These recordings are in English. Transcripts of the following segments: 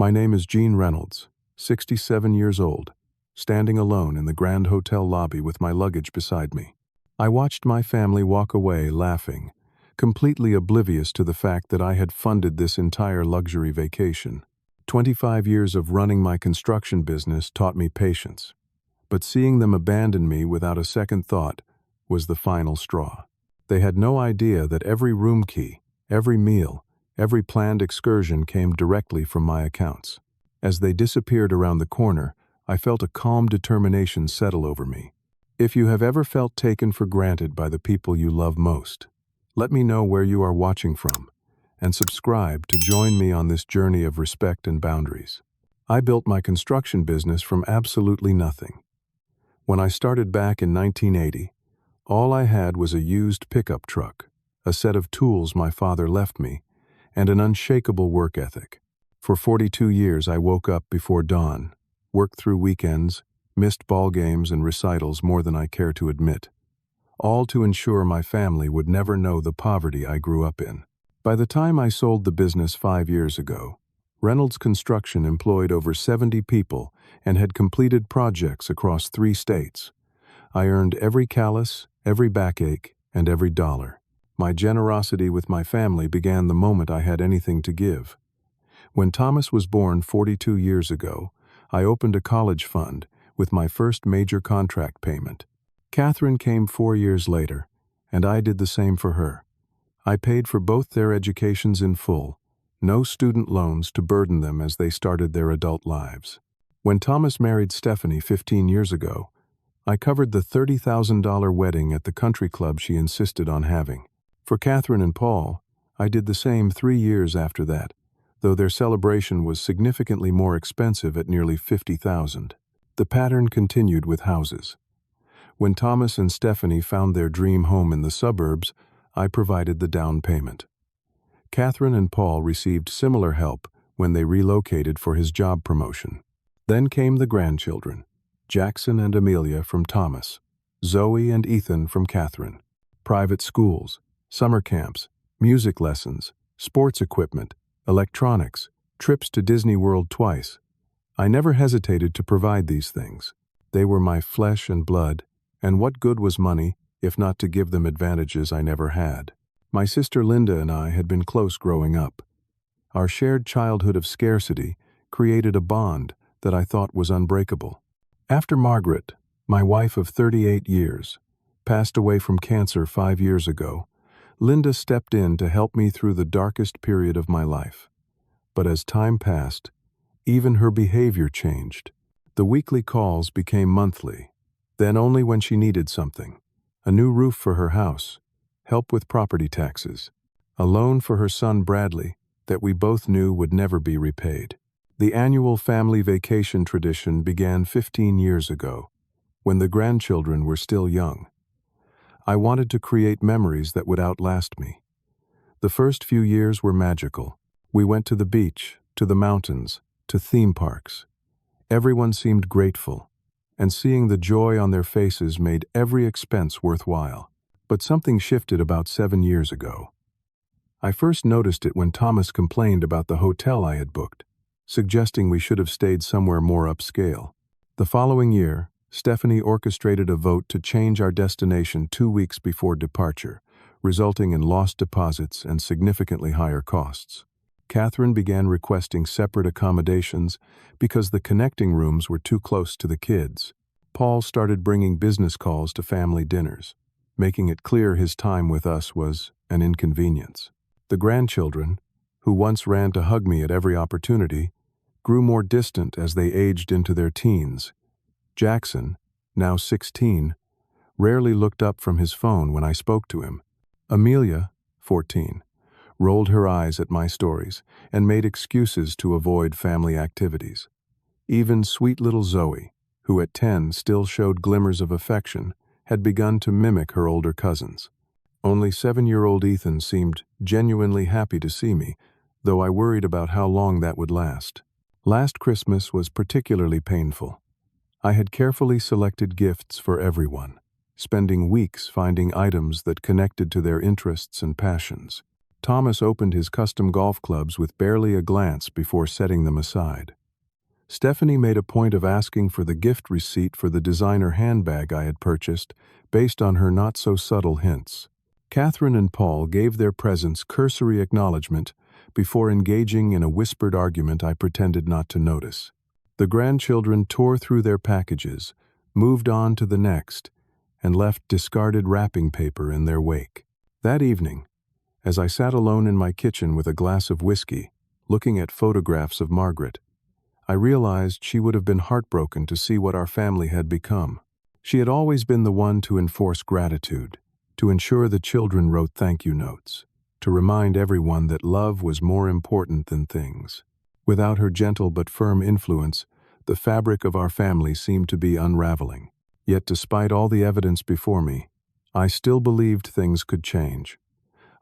My name is Gene Reynolds, 67 years old, standing alone in the Grand Hotel lobby with my luggage beside me. I watched my family walk away laughing, completely oblivious to the fact that I had funded this entire luxury vacation. 25 years of running my construction business taught me patience, but seeing them abandon me without a second thought was the final straw. They had no idea that every room key, every meal, every planned excursion came directly from my accounts. As they disappeared around the corner, I felt a calm determination settle over me. If you have ever felt taken for granted by the people you love most, let me know where you are watching from, and subscribe to join me on this journey of respect and boundaries. I built my construction business from absolutely nothing. When I started back in 1980, all I had was a used pickup truck, a set of tools my father left me, and an unshakable work ethic. For 42 years I woke up before dawn, worked through weekends, missed ball games and recitals more than I care to admit, all to ensure my family would never know the poverty I grew up in. By the time I sold the business 5 years ago, Reynolds Construction employed over 70 people and had completed projects across 3 states. I earned every callus, every backache, and every dollar. My generosity with my family began the moment I had anything to give. When Thomas was born 42 years ago, I opened a college fund with my first major contract payment. Catherine came 4 years later, and I did the same for her. I paid for both their educations in full, no student loans to burden them as they started their adult lives. When Thomas married Stephanie 15 years ago, I covered the $30,000 wedding at the country club she insisted on having. For Catherine and Paul, I did the same 3 years after that, though their celebration was significantly more expensive at nearly $50,000. The pattern continued with houses. When Thomas and Stephanie found their dream home in the suburbs, I provided the down payment. Catherine and Paul received similar help when they relocated for his job promotion. Then came the grandchildren, Jackson and Amelia from Thomas, Zoe and Ethan from Catherine. Private schools, summer camps, music lessons, sports equipment, electronics, trips to Disney World twice. I never hesitated to provide these things. They were my flesh and blood, and what good was money if not to give them advantages I never had? My sister Linda and I had been close growing up. Our shared childhood of scarcity created a bond that I thought was unbreakable. After Margaret, my wife of 38 years, passed away from cancer 5 years ago, Linda stepped in to help me through the darkest period of my life. But as time passed, even her behavior changed. The weekly calls became monthly, then only when she needed something: a new roof for her house, help with property taxes, a loan for her son Bradley that we both knew would never be repaid. The annual family vacation tradition began 15 years ago, when the grandchildren were still young. I wanted to create memories that would outlast me. The first few years were magical. We went to the beach, to the mountains, to theme parks. Everyone seemed grateful, and seeing the joy on their faces made every expense worthwhile. But something shifted about 7 years ago. I first noticed it when Thomas complained about the hotel I had booked, suggesting we should have stayed somewhere more upscale. The following year, Stephanie orchestrated a vote to change our destination 2 weeks before departure, resulting in lost deposits and significantly higher costs. Catherine began requesting separate accommodations because the connecting rooms were too close to the kids. Paul started bringing business calls to family dinners, making it clear his time with us was an inconvenience. The grandchildren, who once ran to hug me at every opportunity, grew more distant as they aged into their teens. Jackson, now 16, rarely looked up from his phone when I spoke to him. Amelia, 14, rolled her eyes at my stories and made excuses to avoid family activities. Even sweet little Zoe, who at 10 still showed glimmers of affection, had begun to mimic her older cousins. Only 7-year-old Ethan seemed genuinely happy to see me, though I worried about how long that would last. Last Christmas was particularly painful. I had carefully selected gifts for everyone, spending weeks finding items that connected to their interests and passions. Thomas opened his custom golf clubs with barely a glance before setting them aside. Stephanie made a point of asking for the gift receipt for the designer handbag I had purchased, based on her not-so-subtle hints. Catherine and Paul gave their presents cursory acknowledgement before engaging in a whispered argument I pretended not to notice. The grandchildren tore through their packages, moved on to the next, and left discarded wrapping paper in their wake. That evening, as I sat alone in my kitchen with a glass of whiskey, looking at photographs of Margaret, I realized she would have been heartbroken to see what our family had become. She had always been the one to enforce gratitude, to ensure the children wrote thank-you notes, to remind everyone that love was more important than things. Without her gentle but firm influence, the fabric of our family seemed to be unraveling. Yet despite all the evidence before me, I still believed things could change.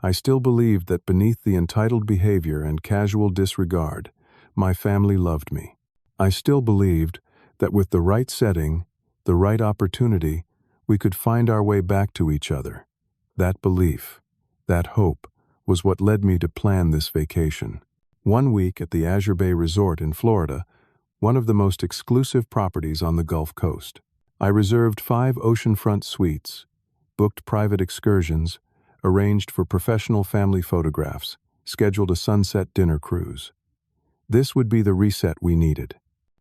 I still believed that beneath the entitled behavior and casual disregard, my family loved me. I still believed that with the right setting, the right opportunity, we could find our way back to each other. That belief, that hope, was what led me to plan this vacation. 1 week at the Azure Bay Resort in Florida, one of the most exclusive properties on the Gulf Coast. I reserved 5 oceanfront suites, booked private excursions, arranged for professional family photographs, scheduled a sunset dinner cruise. This would be the reset we needed.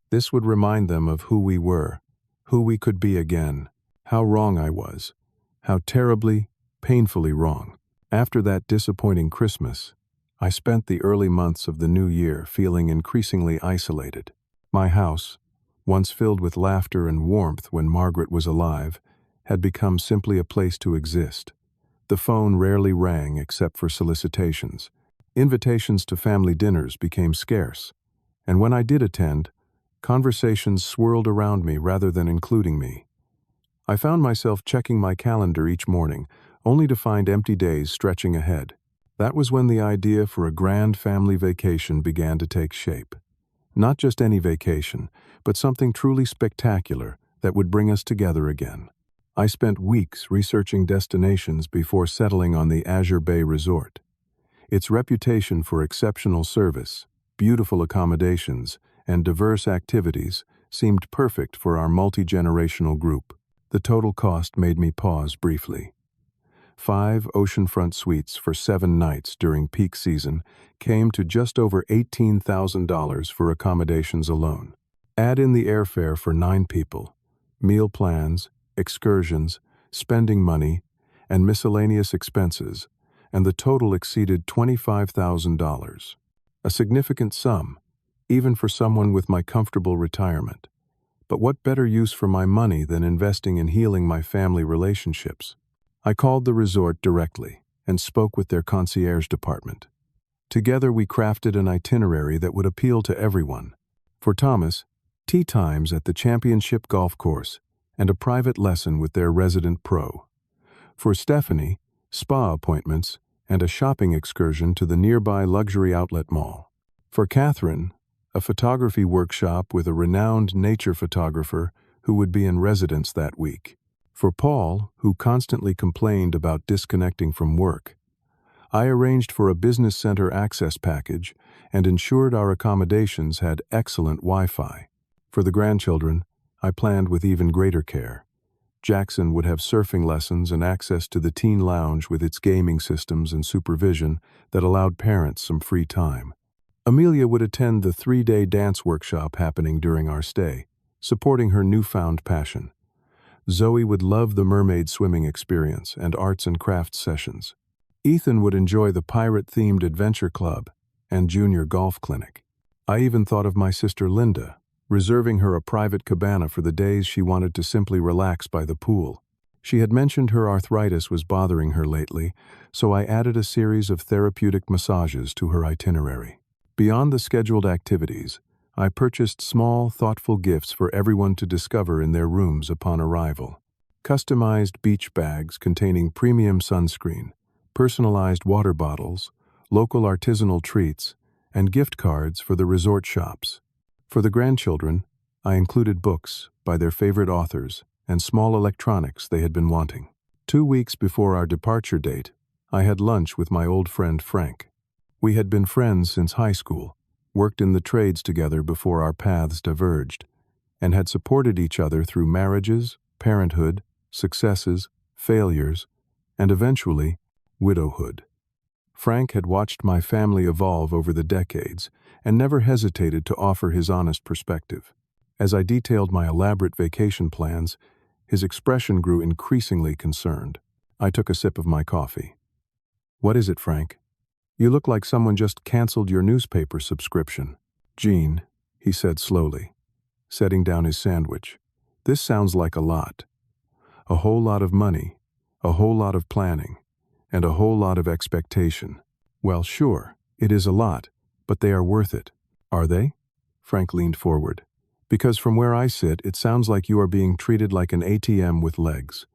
This would remind them of who we were, who we could be again, how wrong I was, how terribly, painfully wrong. After that disappointing Christmas, I spent the early months of the new year feeling increasingly isolated. My house, once filled with laughter and warmth when Margaret was alive, had become simply a place to exist. The phone rarely rang except for solicitations. Invitations to family dinners became scarce, and when I did attend, conversations swirled around me rather than including me. I found myself checking my calendar each morning, only to find empty days stretching ahead. That was when the idea for a grand family vacation began to take shape. Not just any vacation, but something truly spectacular that would bring us together again. I spent weeks researching destinations before settling on the Azure Bay Resort. Its reputation for exceptional service, beautiful accommodations, and diverse activities seemed perfect for our multi-generational group. The total cost made me pause briefly. 5 oceanfront suites for 7 nights during peak season came to just over $18,000 for accommodations alone. Add in the airfare for 9 people, meal plans, excursions, spending money, and miscellaneous expenses, and the total exceeded $25,000. A significant sum, even for someone with my comfortable retirement. But what better use for my money than investing in healing my family relationships? I called the resort directly and spoke with their concierge department. Together we crafted an itinerary that would appeal to everyone. For Thomas, tea times at the championship golf course and a private lesson with their resident pro. For Stephanie, spa appointments and a shopping excursion to the nearby luxury outlet mall. For Catherine, a photography workshop with a renowned nature photographer who would be in residence that week. For Paul, who constantly complained about disconnecting from work, I arranged for a business center access package and ensured our accommodations had excellent Wi-Fi. For the grandchildren, I planned with even greater care. Jackson would have surfing lessons and access to the teen lounge with its gaming systems and supervision that allowed parents some free time. Amelia would attend the 3-day dance workshop happening during our stay, supporting her newfound passion. Zoe would love the mermaid swimming experience and arts and crafts sessions. Ethan would enjoy the pirate-themed adventure club and junior golf clinic. I even thought of my sister Linda, reserving her a private cabana for the days she wanted to simply relax by the pool. She had mentioned her arthritis was bothering her lately, so I added a series of therapeutic massages to her itinerary. Beyond the scheduled activities, I purchased small, thoughtful gifts for everyone to discover in their rooms upon arrival. Customized beach bags containing premium sunscreen, personalized water bottles, local artisanal treats, and gift cards for the resort shops. For the grandchildren, I included books by their favorite authors and small electronics they had been wanting. 2 weeks before our departure date, I had lunch with my old friend Frank. We had been friends since high school, worked in the trades together before our paths diverged, and had supported each other through marriages, parenthood, successes, failures, and eventually, widowhood. Frank had watched my family evolve over the decades and never hesitated to offer his honest perspective. As I detailed my elaborate vacation plans, his expression grew increasingly concerned. I took a sip of my coffee. "What is it, Frank? You look like someone just canceled your newspaper subscription." "Gene," he said slowly, setting down his sandwich, "this sounds like a lot. A whole lot of money, a whole lot of planning, and a whole lot of expectation." "Well, sure, it is a lot, but they are worth it." "Are they?" Frank leaned forward. "Because from where I sit, it sounds like you are being treated like an ATM with legs.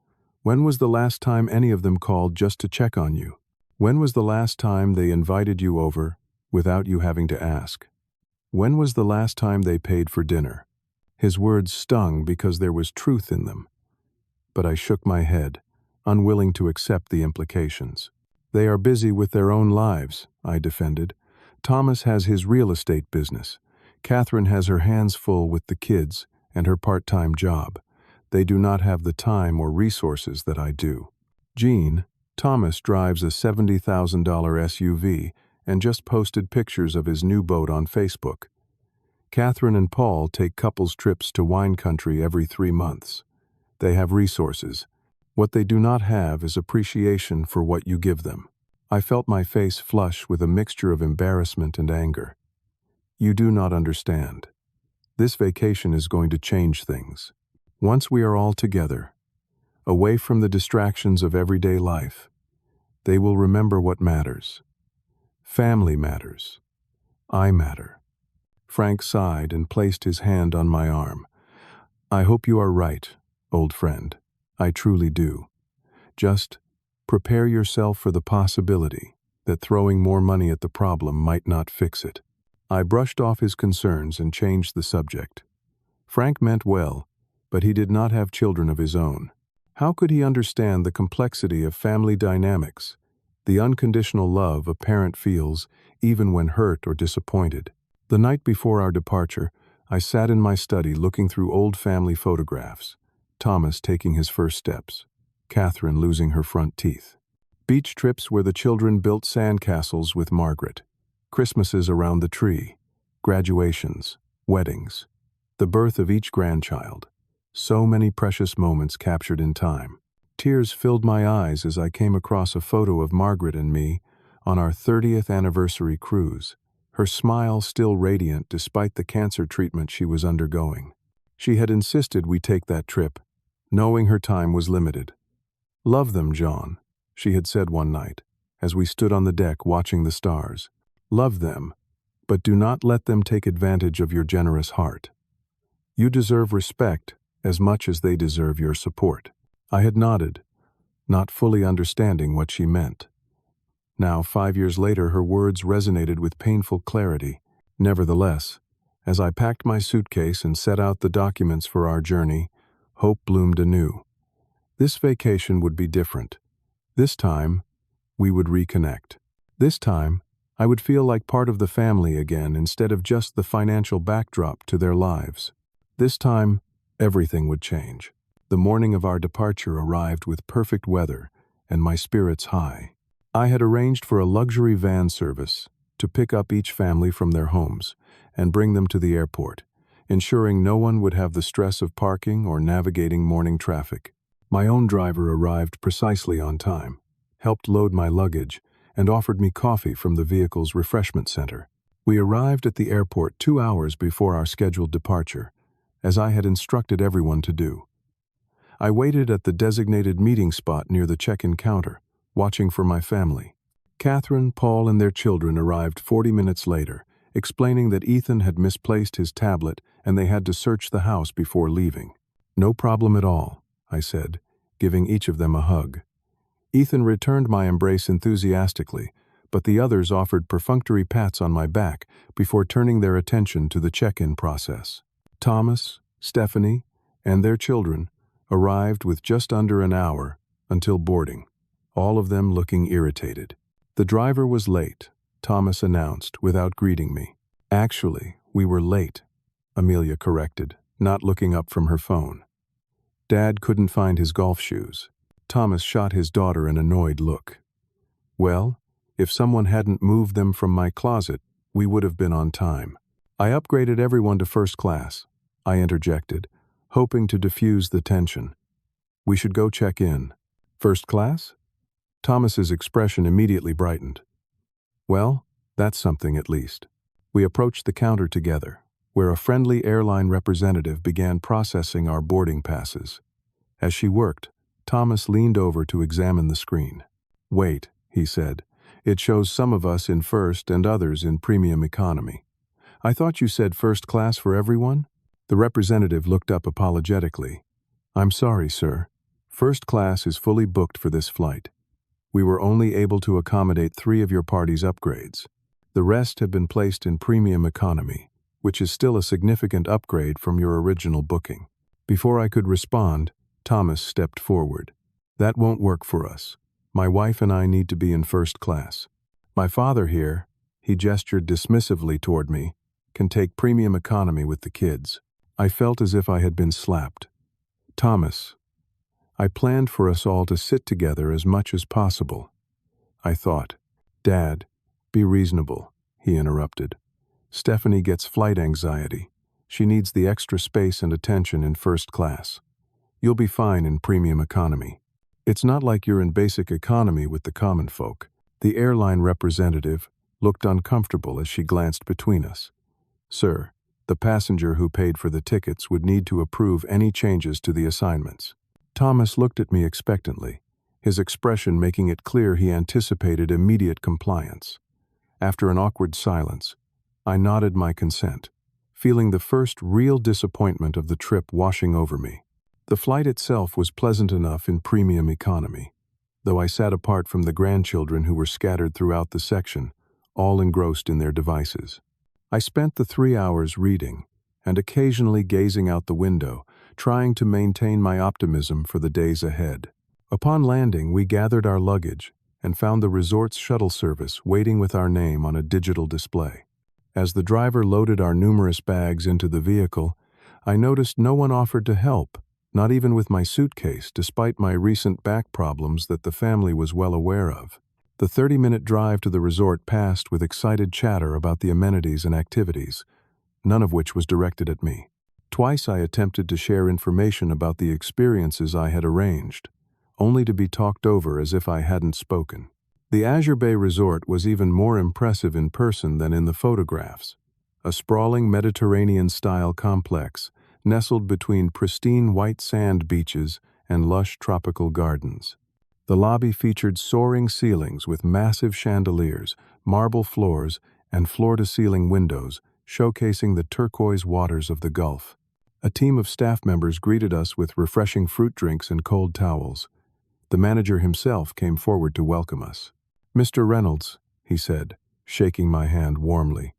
When was the last time any of them called just to check on you? When was the last time they invited you over without you having to ask? When was the last time they paid for dinner?" His words stung because there was truth in them, but I shook my head, unwilling to accept the implications. "They are busy with their own lives," I defended. "Thomas has his real estate business. Catherine has her hands full with the kids and her part-time job. They do not have the time or resources that I do." "Gene, Thomas drives a $70,000 SUV and just posted pictures of his new boat on Facebook. Catherine and Paul take couples trips to wine country every 3 months. They have resources. What they do not have is appreciation for what you give them." I felt my face flush with a mixture of embarrassment and anger. "You do not understand. This vacation is going to change things. Once we are all together, away from the distractions of everyday life, they will remember what matters. Family matters. I matter." Frank sighed and placed his hand on my arm. "I hope you are right, old friend. I truly do. Just prepare yourself for the possibility that throwing more money at the problem might not fix it." I brushed off his concerns and changed the subject. Frank meant well, but he did not have children of his own. How could he understand the complexity of family dynamics, the unconditional love a parent feels even when hurt or disappointed? The night before our departure, I sat in my study looking through old family photographs. Thomas taking his first steps, Catherine losing her front teeth. Beach trips where the children built sandcastles with Margaret. Christmases around the tree. Graduations. Weddings. The birth of each grandchild. So many precious moments captured in time. Tears filled my eyes as I came across a photo of Margaret and me on our 30th anniversary cruise, her smile still radiant despite the cancer treatment she was undergoing. She had insisted we take that trip, knowing her time was limited. "Love them, John," she had said one night, as we stood on the deck watching the stars. "Love them, but do not let them take advantage of your generous heart. You deserve respect as much as they deserve your support." I had nodded, not fully understanding what she meant. Now, 5 years later, her words resonated with painful clarity. Nevertheless, as I packed my suitcase and set out the documents for our journey, hope bloomed anew. This vacation would be different. This time, we would reconnect. This time, I would feel like part of the family again instead of just the financial backdrop to their lives. This time, everything would change. The morning of our departure arrived with perfect weather and my spirits high. I had arranged for a luxury van service to pick up each family from their homes and bring them to the airport, ensuring no one would have the stress of parking or navigating morning traffic. My own driver arrived precisely on time, helped load my luggage, and offered me coffee from the vehicle's refreshment center. We arrived at the airport 2 hours before our scheduled departure, as I had instructed everyone to do. I waited at the designated meeting spot near the check-in counter, watching for my family. Catherine, Paul, and their children arrived 40 minutes later, explaining that Ethan had misplaced his tablet and they had to search the house before leaving. "No problem at all," I said, giving each of them a hug. Ethan returned my embrace enthusiastically, but the others offered perfunctory pats on my back before turning their attention to the check-in process. Thomas, Stephanie, and their children arrived with just under an hour until boarding. all of them looking irritated. The driver was late, Thomas announced without greeting me. Actually, we were late, Amelia corrected, not looking up from her phone. Dad couldn't find his golf shoes. Thomas shot his daughter an annoyed look. Well, if someone hadn't moved them from my closet, we would have been on time. I upgraded everyone to first class, I interjected, hoping to diffuse the tension. We should go check in. First class? Thomas's expression immediately brightened. Well, that's something at least. We approached the counter together, where a friendly airline representative began processing our boarding passes. As she worked, Thomas leaned over to examine the screen. Wait, he said. It shows some of us in first and others in premium economy. I thought you said first class for everyone? The representative looked up apologetically. I'm sorry, sir. First class is fully booked for this flight. We were only able to accommodate 3 of your party's upgrades. The rest have been placed in premium economy, which is still a significant upgrade from your original booking. Before I could respond, Thomas stepped forward. That won't work for us. My wife and I need to be in first class. My father here, he gestured dismissively toward me, can take premium economy with the kids. I felt as if I had been slapped. Thomas, I planned for us all to sit together as much as possible. I thought. Dad, be reasonable, he interrupted. Stephanie gets flight anxiety. She needs the extra space and attention in first class. You'll be fine in premium economy. It's not like you're in basic economy with the common folk. The airline representative looked uncomfortable as she glanced between us. Sir, the passenger who paid for the tickets would need to approve any changes to the assignments. Thomas looked at me expectantly, his expression making it clear he anticipated immediate compliance. After an awkward silence, I nodded my consent, feeling the first real disappointment of the trip washing over me. The flight itself was pleasant enough in premium economy, though I sat apart from the grandchildren who were scattered throughout the section, all engrossed in their devices. I spent the 3 hours reading and occasionally gazing out the window, trying to maintain my optimism for the days ahead. Upon landing, we gathered our luggage and found the resort's shuttle service waiting with our name on a digital display. As the driver loaded our numerous bags into the vehicle, I noticed no one offered to help, not even with my suitcase, despite my recent back problems that the family was well aware of. The 30-minute drive to the resort passed with excited chatter about the amenities and activities, none of which was directed at me. Twice I attempted to share information about the experiences I had arranged, only to be talked over as if I hadn't spoken. The Azure Bay Resort was even more impressive in person than in the photographs. A sprawling Mediterranean-style complex nestled between pristine white sand beaches and lush tropical gardens. The lobby featured soaring ceilings with massive chandeliers, marble floors, and floor-to-ceiling windows, showcasing the turquoise waters of the Gulf. A team of staff members greeted us with refreshing fruit drinks and cold towels. The manager himself came forward to welcome us. Mr. Reynolds, he said, shaking my hand warmly,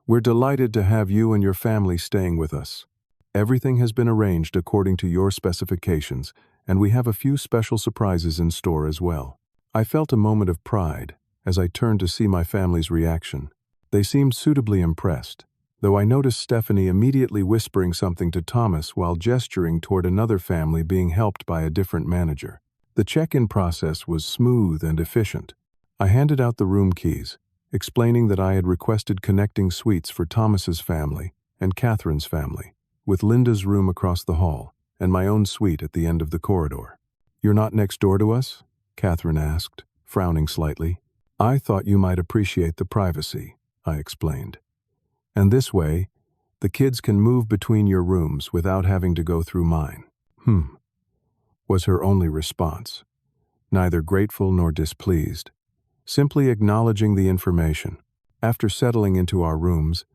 we're delighted to have you and your family staying with us. Everything has been arranged according to your specifications, and we have a few special surprises in store as well. I felt a moment of pride as I turned to see my family's reaction. They seemed suitably impressed, though I noticed Stephanie immediately whispering something to Thomas while gesturing toward another family being helped by a different manager. The check-in process was smooth and efficient. I handed out the room keys, explaining that I had requested connecting suites for Thomas's family and Catherine's family, with Linda's room across the hall and my own suite at the end of the corridor. You're not next door to us? Catherine asked, frowning slightly. I thought you might appreciate the privacy, I explained. And this way, the kids can move between your rooms without having to go through mine. Was her only response. Neither grateful nor displeased, simply acknowledging the information. After settling into our rooms,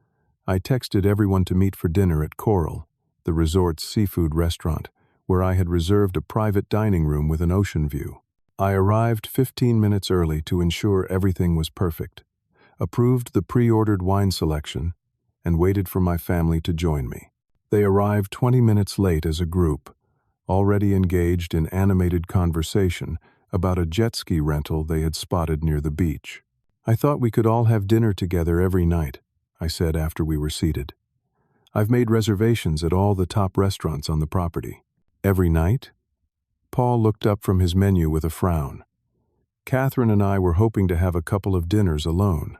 I texted everyone to meet for dinner at Coral, the resort's seafood restaurant, where I had reserved a private dining room with an ocean view. I arrived 15 minutes early to ensure everything was perfect, approved the pre-ordered wine selection, and waited for my family to join me. They arrived 20 minutes late as a group, already engaged in animated conversation about a jet ski rental they had spotted near the beach. "I thought we could all have dinner together every night," I said after we were seated. "I've made reservations at all the top restaurants on the property." "Every night?" Paul looked up from his menu with a frown. "Catherine and I were hoping to have a couple of dinners alone.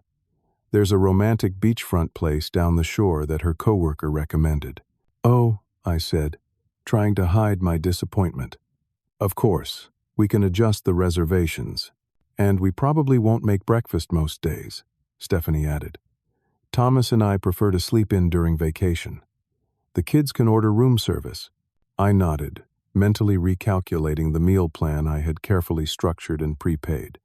There's a romantic beachfront place down the shore that her coworker recommended." "Oh," I said, trying to hide my disappointment. "Of course, we can adjust the reservations. And we probably won't make breakfast most days," Stephanie added. "Thomas and I prefer to sleep in during vacation. The kids can order room service." I nodded, mentally recalculating the meal plan I had carefully structured and prepaid.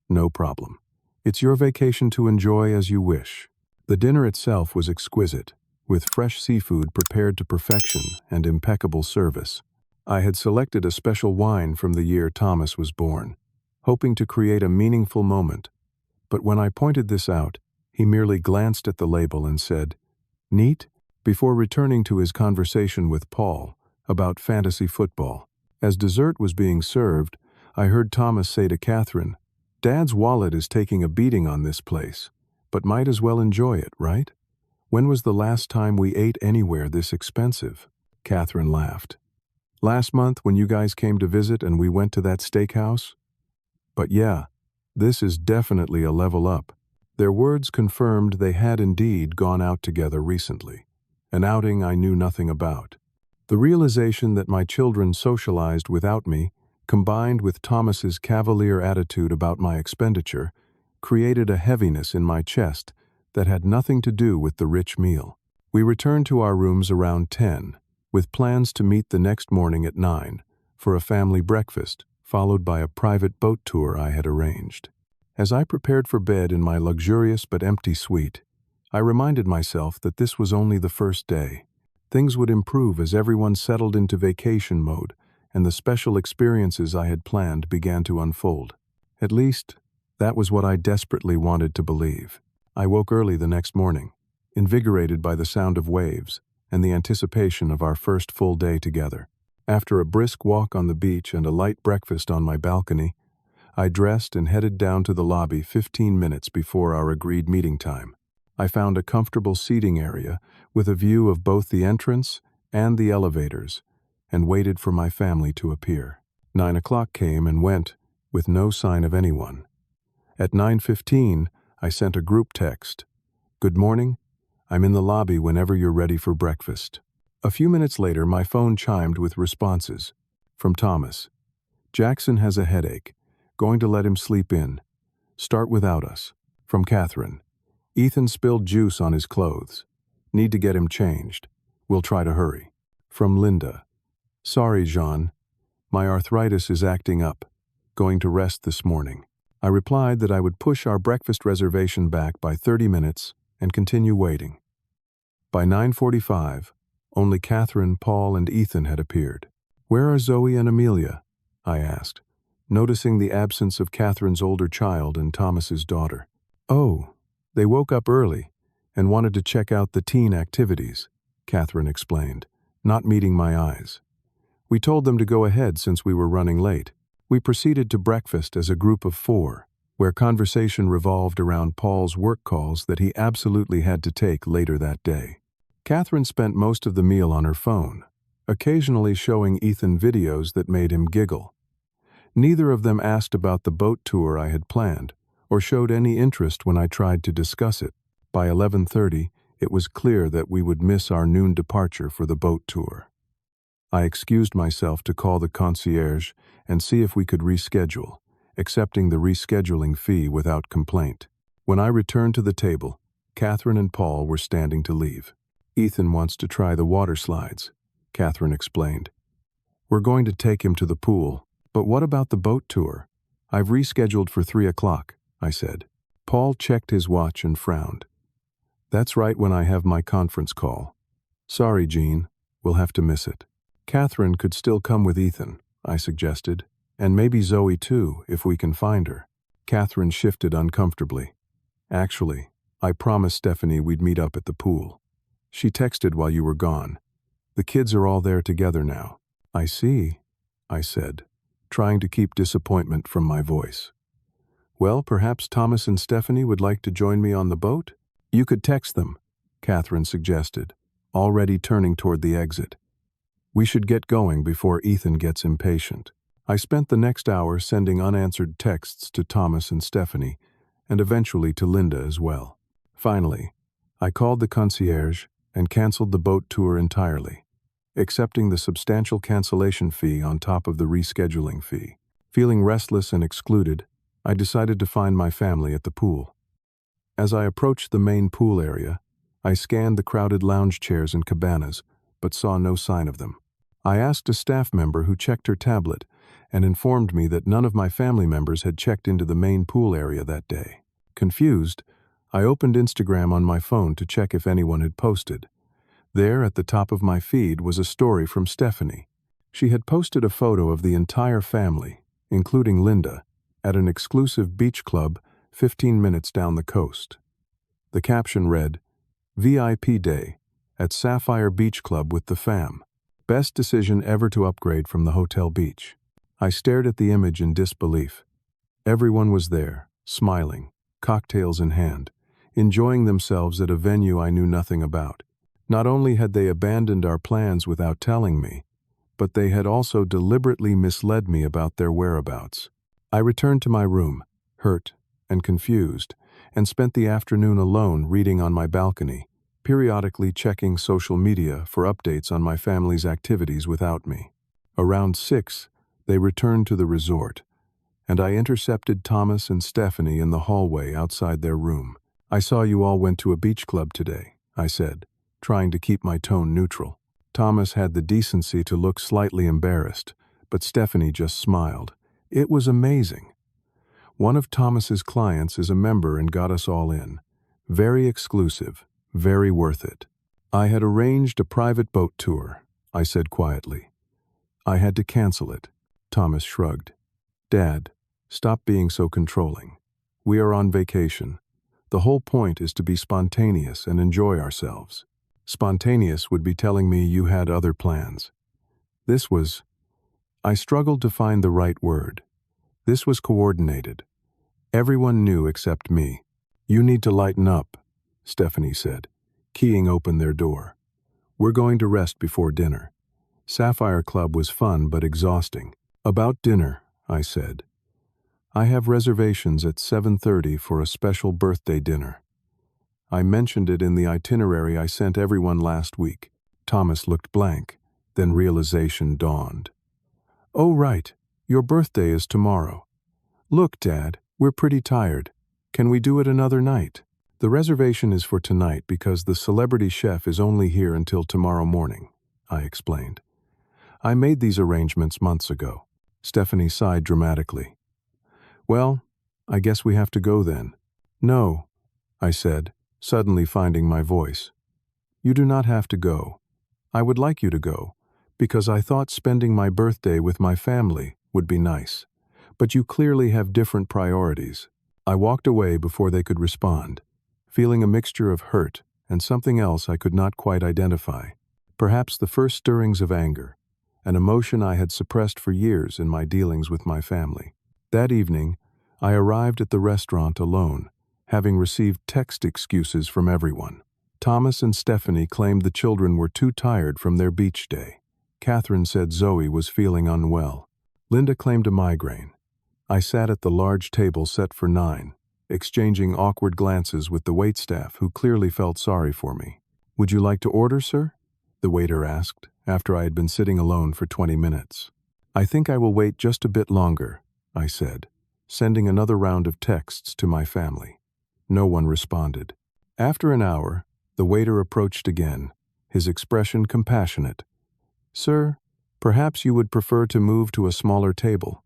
"No problem. It's your vacation to enjoy as you wish." The dinner itself was exquisite, with fresh seafood prepared to perfection and impeccable service. I had selected a special wine from the year Thomas was born, hoping to create a meaningful moment. But when I pointed this out, he merely glanced at the label and said, "Neat?" before returning to his conversation with Paul about fantasy football. As dessert was being served, I heard Thomas say to Catherine, "Dad's wallet is taking a beating on this place, but might as well enjoy it, right? When was the last time we ate anywhere this expensive?" Catherine laughed. "Last month when you guys came to visit and we went to that steakhouse? But yeah, this is definitely a level up." Their words confirmed they had indeed gone out together recently, an outing I knew nothing about. The realization that my children socialized without me, combined with Thomas's cavalier attitude about my expenditure, created a heaviness in my chest that had nothing to do with the rich meal. We returned to our rooms around 10, with plans to meet the next morning at 9 for a family breakfast, followed by a private boat tour I had arranged. As I prepared for bed in my luxurious but empty suite, I reminded myself that this was only the first day. Things would improve as everyone settled into vacation mode and the special experiences I had planned began to unfold. At least, that was what I desperately wanted to believe. I woke early the next morning, invigorated by the sound of waves and the anticipation of our first full day together. After a brisk walk on the beach and a light breakfast on my balcony, I dressed and headed down to the lobby 15 minutes before our agreed meeting time. I found a comfortable seating area with a view of both the entrance and the elevators, and waited for my family to appear. 9 o'clock came and went, with no sign of anyone. At 9:15, I sent a group text. "Good morning. I'm in the lobby whenever you're ready for breakfast." A few minutes later, my phone chimed with responses. From Thomas, "Jackson has a headache. Going to let him sleep in. Start without us." From Catherine, "Ethan spilled juice on his clothes. Need to get him changed. We'll try to hurry." From Linda, "Sorry, Jean. My arthritis is acting up. Going to rest this morning." I replied that I would push our breakfast reservation back by 30 minutes and continue waiting. By 9:45, only Catherine, Paul, and Ethan had appeared. "Where are Zoe and Amelia?" I asked, noticing the absence of Catherine's older child and Thomas's daughter. "Oh, they woke up early and wanted to check out the teen activities," Catherine explained, not meeting my eyes. "We told them to go ahead since we were running late." We proceeded to breakfast as a group of 4, where conversation revolved around Paul's work calls that he absolutely had to take later that day. Catherine spent most of the meal on her phone, occasionally showing Ethan videos that made him giggle. Neither of them asked about the boat tour I had planned, or showed any interest when I tried to discuss it. By 11:30, it was clear that we would miss our noon departure for the boat tour. I excused myself to call the concierge and see if we could reschedule, accepting the rescheduling fee without complaint. When I returned to the table, Catherine and Paul were standing to leave. "Ethan wants to try the water slides," Catherine explained. "We're going to take him to the pool, but what about the boat tour? I've rescheduled for 3 o'clock, I said. Paul checked his watch and frowned. "That's right when I have my conference call. Sorry, Jean, we'll have to miss it." "Catherine could still come with Ethan," I suggested, "and maybe Zoe too, if we can find her." Catherine shifted uncomfortably. "Actually, I promised Stephanie we'd meet up at the pool. She texted while you were gone. The kids are all there together now." "I see," I said, trying to keep disappointment from my voice. Well, perhaps Thomas and Stephanie would like to join me on the boat? You could text them, Catherine suggested, already turning toward the exit. We should get going before Ethan gets impatient. I spent the next hour sending unanswered texts to Thomas and Stephanie, and eventually to Linda as well. Finally, I called the concierge and canceled the boat tour entirely, accepting the substantial cancellation fee on top of the rescheduling fee. Feeling restless and excluded, I decided to find my family at the pool. As I approached the main pool area, I scanned the crowded lounge chairs and cabanas, but saw no sign of them. I asked a staff member who checked her tablet and informed me that none of my family members had checked into the main pool area that day. Confused, I opened Instagram on my phone to check if anyone had posted. There, at the top of my feed, was a story from Stephanie. She had posted a photo of the entire family, including Linda, at an exclusive beach club 15 minutes down the coast. The caption read, "VIP Day at Sapphire Beach Club with the fam. Best decision ever to upgrade from the hotel beach." I stared at the image in disbelief. Everyone was there, smiling, cocktails in hand, enjoying themselves at a venue I knew nothing about. Not only had they abandoned our plans without telling me, but they had also deliberately misled me about their whereabouts. I returned to my room, hurt and confused, and spent the afternoon alone reading on my balcony, periodically checking social media for updates on my family's activities without me. Around 6, they returned to the resort, and I intercepted Thomas and Stephanie in the hallway outside their room. "I saw you all went to a beach club today," I said, trying to keep my tone neutral. Thomas had the decency to look slightly embarrassed, but Stephanie just smiled. "It was amazing. One of Thomas's clients is a member and got us all in. Very exclusive, very worth it." "I had arranged a private boat tour," I said quietly. "I had to cancel it." Thomas shrugged. "Dad, stop being so controlling. We are on vacation. The whole point is to be spontaneous and enjoy ourselves. Spontaneous would be telling me you had other plans." This was... I struggled to find the right word. This was coordinated. Everyone knew except me. "You need to lighten up," Stephanie said, keying open their door. "We're going to rest before dinner." Sapphire Club was fun but exhausting. "About dinner," I said. "I have reservations at 7:30 for a special birthday dinner." I mentioned it in the itinerary I sent everyone last week. Thomas looked blank, then realization dawned. "Oh, right. Your birthday is tomorrow. Look, Dad, we're pretty tired. Can we do it another night?" "The reservation is for tonight because the celebrity chef is only here until tomorrow morning," I explained. "I made these arrangements months ago." Stephanie sighed dramatically. "Well, I guess we have to go then." "No," I said, suddenly finding my voice. "You do not have to go. I would like you to go, because I thought spending my birthday with my family would be nice. But you clearly have different priorities." I walked away before they could respond, feeling a mixture of hurt and something else I could not quite identify. Perhaps the first stirrings of anger, an emotion I had suppressed for years in my dealings with my family. That evening, I arrived at the restaurant alone, having received text excuses from everyone. Thomas and Stephanie claimed the children were too tired from their beach day. Catherine said Zoe was feeling unwell. Linda claimed a migraine. I sat at the large table set for 9, exchanging awkward glances with the waitstaff who clearly felt sorry for me. "Would you like to order, sir?" the waiter asked, after I had been sitting alone for 20 minutes. "I think I will wait just a bit longer," I said, sending another round of texts to my family. No one responded. After an hour, the waiter approached again, his expression compassionate. "Sir, perhaps you would prefer to move to a smaller table,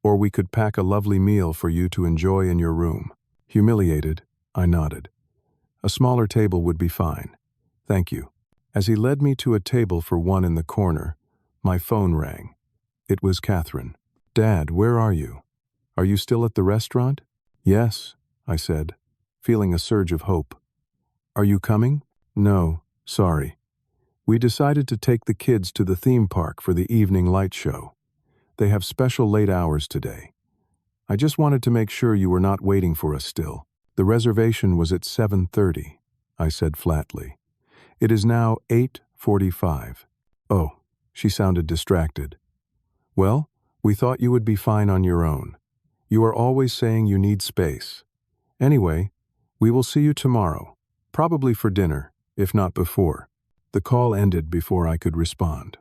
or we could pack a lovely meal for you to enjoy in your room." Humiliated, I nodded. "A smaller table would be fine. Thank you." As he led me to a table for one in the corner, my phone rang. It was Catherine. "Dad, where are you? Are you still at the restaurant?" "Yes," I said, feeling a surge of hope. "Are you coming?" "No, sorry. We decided to take the kids to the theme park for the evening light show. They have special late hours today. I just wanted to make sure you were not waiting for us still. The reservation was at 7:30, I said flatly. It is now 8:45. Oh, she sounded distracted. Well, we thought you would be fine on your own. You are always saying you need space. Anyway, we will see you tomorrow, probably for dinner, if not before. The call ended before I could respond.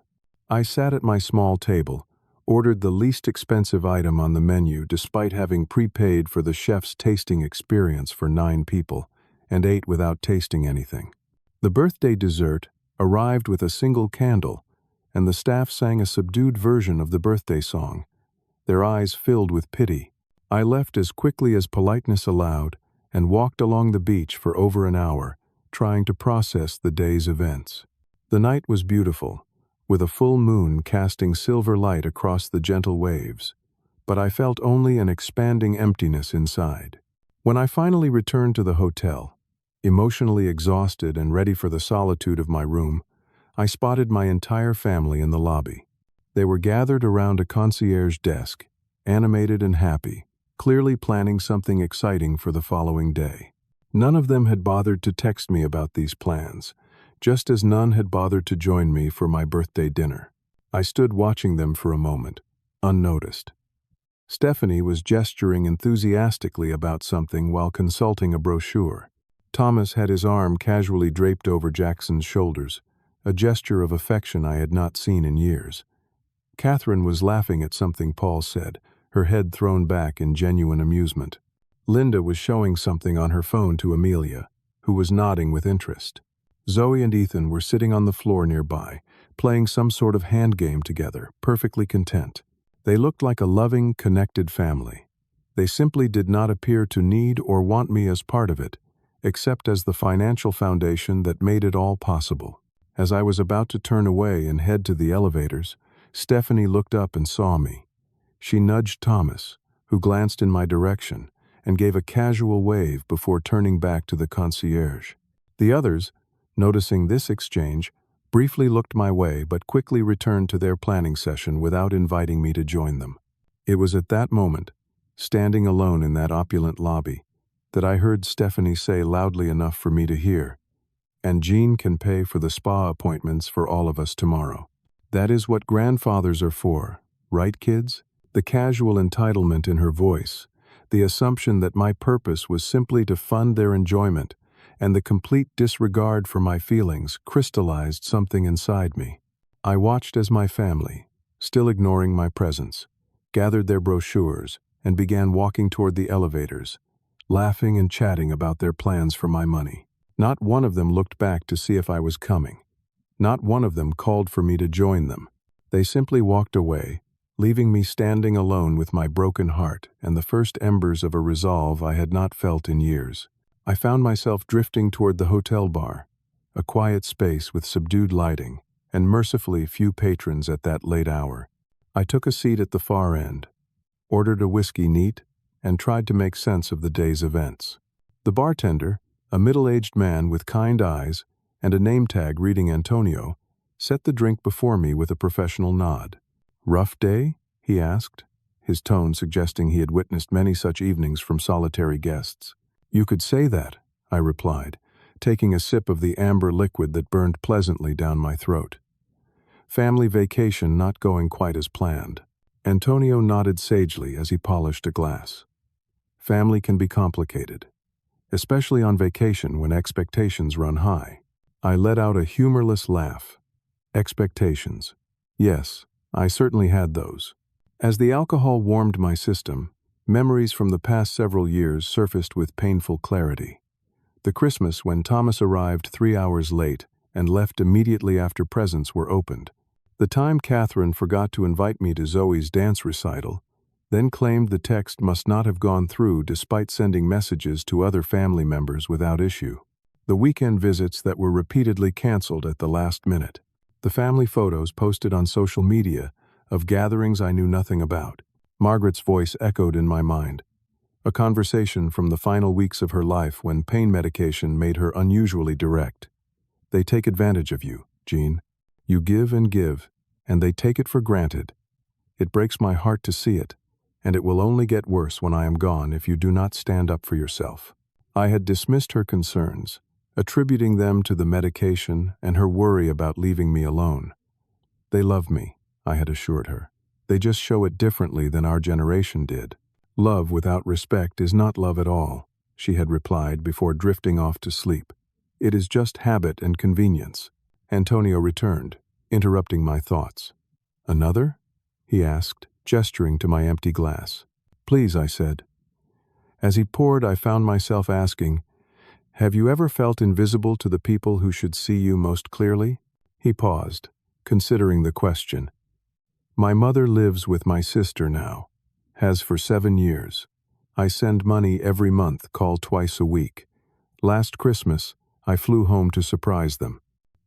I sat at my small table, ordered the least expensive item on the menu despite having prepaid for the chef's tasting experience for 9 people, and ate without tasting anything. The birthday dessert arrived with a single candle, and the staff sang a subdued version of the birthday song. Their eyes filled with pity. I left as quickly as politeness allowed and walked along the beach for over an hour, trying to process the day's events. The night was beautiful, with a full moon casting silver light across the gentle waves, but I felt only an expanding emptiness inside. When I finally returned to the hotel, emotionally exhausted and ready for the solitude of my room, I spotted my entire family in the lobby. They were gathered around a concierge desk, animated and happy, clearly planning something exciting for the following day. None of them had bothered to text me about these plans, just as none had bothered to join me for my birthday dinner. I stood watching them for a moment, unnoticed. Stephanie was gesturing enthusiastically about something while consulting a brochure. Thomas had his arm casually draped over Jackson's shoulders, a gesture of affection I had not seen in years. Catherine was laughing at something Paul said, her head thrown back in genuine amusement. Linda was showing something on her phone to Amelia, who was nodding with interest. Zoe and Ethan were sitting on the floor nearby, playing some sort of hand game together, perfectly content. They looked like a loving, connected family. They simply did not appear to need or want me as part of it, except as the financial foundation that made it all possible. As I was about to turn away and head to the elevators, Stephanie looked up and saw me. She nudged Thomas, who glanced in my direction, and gave a casual wave before turning back to the concierge. The others, noticing this exchange, briefly looked my way but quickly returned to their planning session without inviting me to join them. It was at that moment, standing alone in that opulent lobby, that I heard Stephanie say loudly enough for me to hear, "And Jean can pay for the spa appointments for all of us tomorrow." That is what grandfathers are for, right, kids? The casual entitlement in her voice, the assumption that my purpose was simply to fund their enjoyment, and the complete disregard for my feelings crystallized something inside me. I watched as my family, still ignoring my presence, gathered their brochures and began walking toward the elevators, laughing and chatting about their plans for my money. Not one of them looked back to see if I was coming. Not one of them called for me to join them. They simply walked away, leaving me standing alone with my broken heart and the first embers of a resolve I had not felt in years. I found myself drifting toward the hotel bar, a quiet space with subdued lighting and mercifully few patrons at that late hour. I took a seat at the far end, ordered a whiskey neat, and tried to make sense of the day's events. The bartender, a middle-aged man with kind eyes and a name tag reading Antonio, set the drink before me with a professional nod. "Rough day?" he asked, his tone suggesting he had witnessed many such evenings from solitary guests. "You could say that," I replied, taking a sip of the amber liquid that burned pleasantly down my throat. "Family vacation not going quite as planned." Antonio nodded sagely as he polished a glass. "Family can be complicated, especially on vacation when expectations run high." I let out a humorless laugh. Expectations. Yes, I certainly had those. As the alcohol warmed my system, memories from the past several years surfaced with painful clarity. The Christmas when Thomas arrived 3 hours late and left immediately after presents were opened. The time Catherine forgot to invite me to Zoe's dance recital, then claimed the text must not have gone through despite sending messages to other family members without issue. The weekend visits that were repeatedly canceled at the last minute. The family photos posted on social media of gatherings I knew nothing about. Margaret's voice echoed in my mind, a conversation from the final weeks of her life when pain medication made her unusually direct. "They take advantage of you, Jean. You give, and they take it for granted. It breaks my heart to see it, and it will only get worse when I am gone if you do not stand up for yourself." I had dismissed her concerns, attributing them to the medication and her worry about leaving me alone. "They love me," I had assured her. "They just show it differently than our generation did." "Love without respect is not love at all," she had replied before drifting off to sleep. "It is just habit and convenience." Antonio returned, interrupting my thoughts. "Another?" he asked, gesturing to my empty glass. "Please," I said. As he poured, I found myself asking, "Have you ever felt invisible to the people who should see you most clearly?" He paused, considering the question. "My mother lives with my sister now. Has for 7 years. I send money every month, call twice a week. Last Christmas, I flew home to surprise them.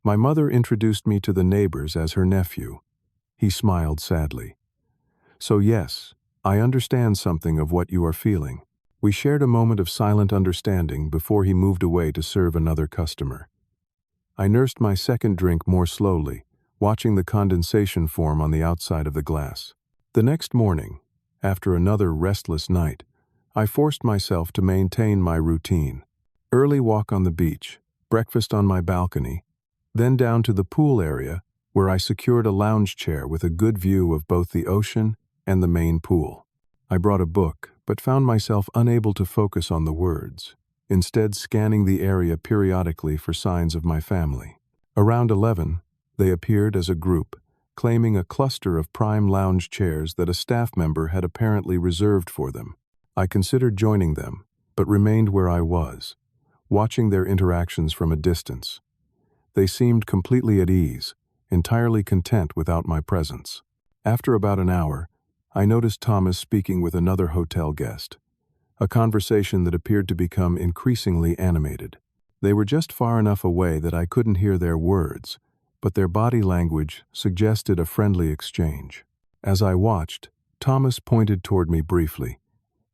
My mother introduced me to the neighbors as her nephew." He smiled sadly. "So yes, I understand something of what you are feeling." We shared a moment of silent understanding before he moved away to serve another customer. I nursed my second drink more slowly, watching the condensation form on the outside of the glass. The next morning, after another restless night, I forced myself to maintain my routine. Early walk on the beach, breakfast on my balcony, then down to the pool area, where I secured a lounge chair with a good view of both the ocean and the main pool. I brought a book, but found myself unable to focus on the words, instead scanning the area periodically for signs of my family. Around 11, they appeared as a group, claiming a cluster of prime lounge chairs that a staff member had apparently reserved for them. I considered joining them, but remained where I was, watching their interactions from a distance. They seemed completely at ease, entirely content without my presence. After about an hour, I noticed Thomas speaking with another hotel guest, a conversation that appeared to become increasingly animated. They were just far enough away that I couldn't hear their words, but their body language suggested a friendly exchange. As I watched, Thomas pointed toward me briefly,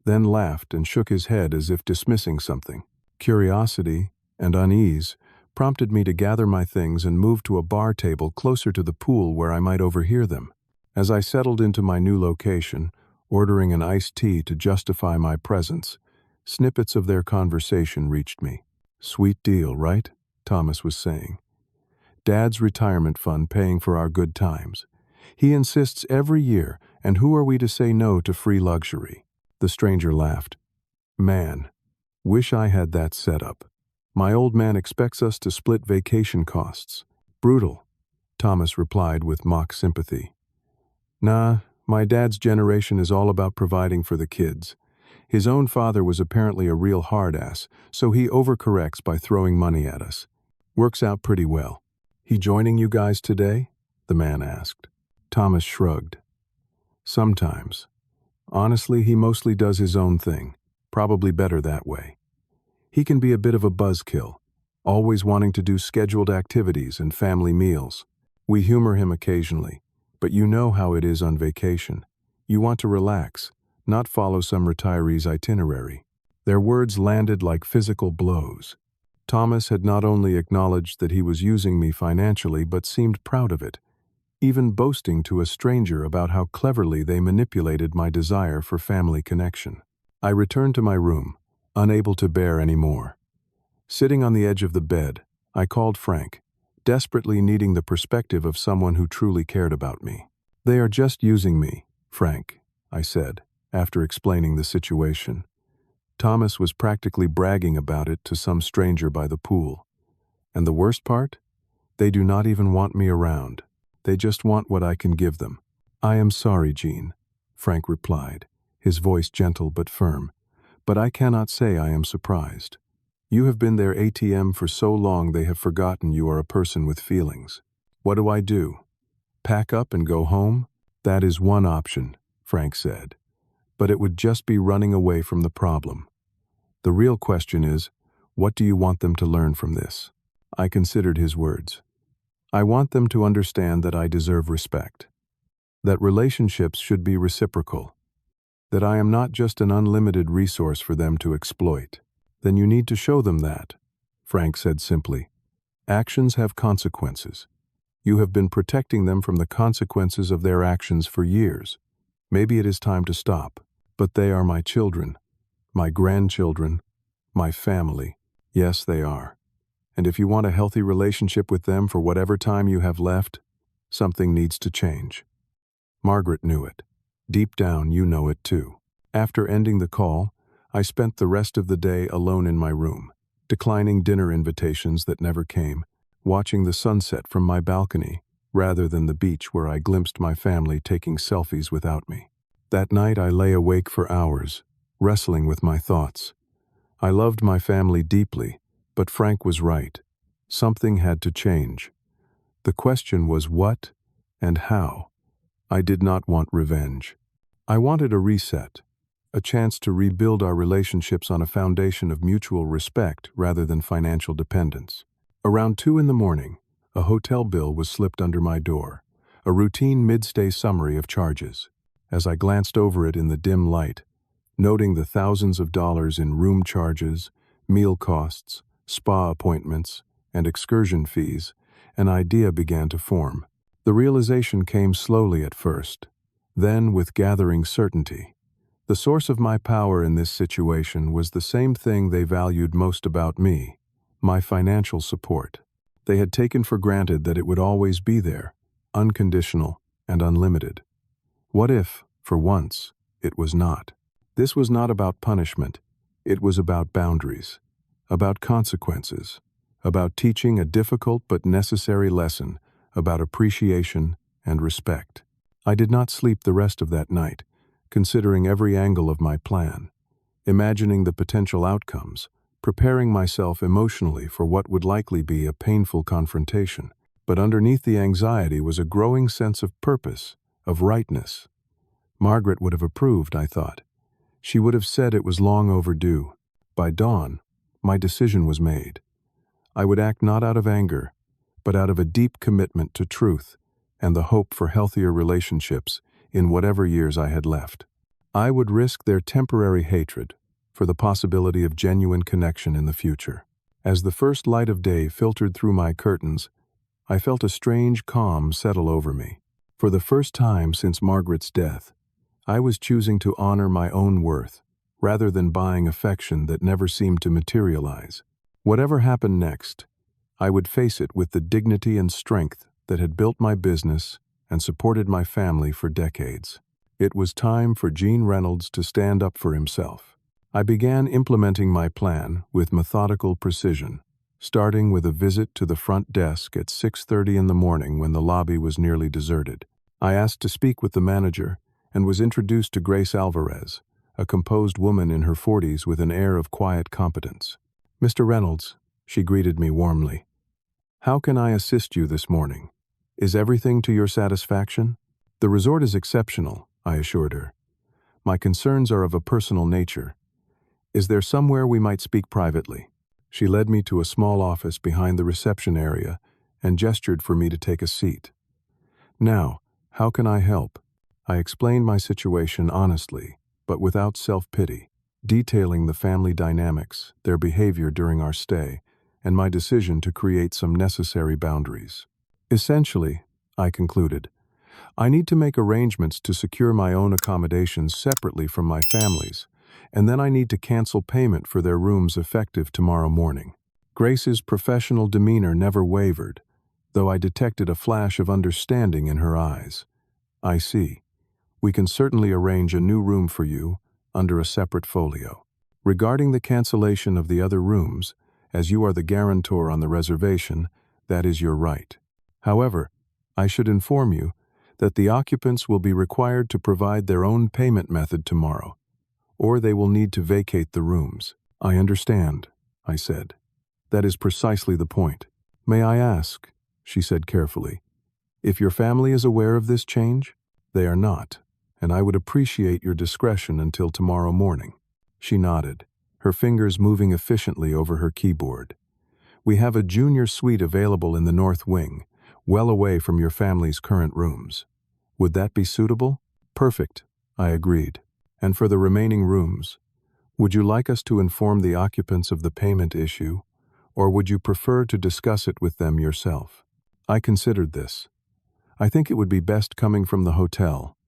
then laughed and shook his head as if dismissing something. Curiosity and unease prompted me to gather my things and move to a bar table closer to the pool where I might overhear them. As I settled into my new location, ordering an iced tea to justify my presence, snippets of their conversation reached me. "Sweet deal, right?" Thomas was saying. "Dad's retirement fund paying for our good times. He insists every year, and who are we to say no to free luxury?" The stranger laughed. "Man, wish I had that set up. My old man expects us to split vacation costs. Brutal," Thomas replied with mock sympathy. "Nah, my dad's generation is all about providing for the kids. His own father was apparently a real hard-ass, so he overcorrects by throwing money at us. Works out pretty well." "He joining you guys today?" the man asked. Thomas shrugged. "Sometimes. Honestly, he mostly does his own thing. Probably better that way. He can be a bit of a buzzkill, always wanting to do scheduled activities and family meals. We humor him occasionally, but you know how it is on vacation. You want to relax, not follow some retiree's itinerary." Their words landed like physical blows. Thomas had not only acknowledged that he was using me financially, but seemed proud of it, even boasting to a stranger about how cleverly they manipulated my desire for family connection. I returned to my room, unable to bear any more. Sitting on the edge of the bed, I called Frank, desperately needing the perspective of someone who truly cared about me. "They are just using me, Frank," I said, after explaining the situation. Thomas was practically bragging about it to some stranger by the pool. "And the worst part? They do not even want me around. They just want what I can give them." "I am sorry, Jean," Frank replied, his voice gentle but firm, "but I cannot say I am surprised. You have been their ATM for so long they have forgotten you are a person with feelings. What do I do? Pack up and go home?" "That is one option," Frank said, "but it would just be running away from the problem. The real question is, what do you want them to learn from this?" I considered his words. "I want them to understand that I deserve respect, that relationships should be reciprocal, that I am not just an unlimited resource for them to exploit." "Then you need to show them that," Frank said simply. "Actions have consequences. You have been protecting them from the consequences of their actions for years. Maybe it is time to stop. But they are my children, my grandchildren, my family. Yes, they are. And if you want a healthy relationship with them for whatever time you have left, something needs to change. Margaret knew it. Deep down, you know it too. After ending the call, I spent the rest of the day alone in my room, declining dinner invitations that never came, watching the sunset from my balcony, rather than the beach where I glimpsed my family taking selfies without me. That night I lay awake for hours, wrestling with my thoughts. I loved my family deeply, but Frank was right. Something had to change. The question was what and how. I did not want revenge. I wanted a reset, a chance to rebuild our relationships on a foundation of mutual respect rather than financial dependence. Around 2 in the morning, a hotel bill was slipped under my door, a routine mid-stay summary of charges. As I glanced over it in the dim light, noting the thousands of dollars in room charges, meal costs, spa appointments, and excursion fees, an idea began to form. The realization came slowly at first, then with gathering certainty. The source of my power in this situation was the same thing they valued most about me, my financial support. They had taken for granted that it would always be there, unconditional and unlimited. What if, for once, it was not? This was not about punishment. It was about boundaries, about consequences, about teaching a difficult but necessary lesson, about appreciation and respect. I did not sleep the rest of that night, considering every angle of my plan, imagining the potential outcomes, preparing myself emotionally for what would likely be a painful confrontation. But underneath the anxiety was a growing sense of purpose, of rightness. Margaret would have approved, I thought. She would have said it was long overdue. By dawn, my decision was made. I would act not out of anger, but out of a deep commitment to truth and the hope for healthier relationships in whatever years I had left. I would risk their temporary hatred for the possibility of genuine connection in the future. As the first light of day filtered through my curtains, I felt a strange calm settle over me. For the first time since Margaret's death, I was choosing to honor my own worth, rather than buying affection that never seemed to materialize. Whatever happened next, I would face it with the dignity and strength that had built my business and supported my family for decades. It was time for Gene Reynolds to stand up for himself. I began implementing my plan with methodical precision, starting with a visit to the front desk at 6:30 in the morning when the lobby was nearly deserted. I asked to speak with the manager and was introduced to Grace Alvarez, a composed woman in her 40s with an air of quiet competence. "Mr. Reynolds," she greeted me warmly. "How can I assist you this morning? Is everything to your satisfaction?" "The resort is exceptional," I assured her. "My concerns are of a personal nature. Is there somewhere we might speak privately?" She led me to a small office behind the reception area and gestured for me to take a seat. "Now, how can I help?" I explained my situation honestly, but without self-pity, detailing the family dynamics, their behavior during our stay, and my decision to create some necessary boundaries. "Essentially," I concluded, "I need to make arrangements to secure my own accommodations separately from my family's, and then I need to cancel payment for their rooms effective tomorrow morning." Grace's professional demeanor never wavered, though I detected a flash of understanding in her eyes. "I see. We can certainly arrange a new room for you under a separate folio. Regarding the cancellation of the other rooms, as you are the guarantor on the reservation, that is your right. However, I should inform you that the occupants will be required to provide their own payment method tomorrow, or they will need to vacate the rooms." "I understand," I said. "That is precisely the point." "May I ask," she said carefully, "if your family is aware of this change?" "They are not, and I would appreciate your discretion until tomorrow morning." She nodded, her fingers moving efficiently over her keyboard. "We have a junior suite available in the north wing, well away from your family's current rooms. Would that be suitable?" "Perfect," I agreed. "And for the remaining rooms, would you like us to inform the occupants of the payment issue, or would you prefer to discuss it with them yourself?" I considered this. "I think it would be best coming from the hotel.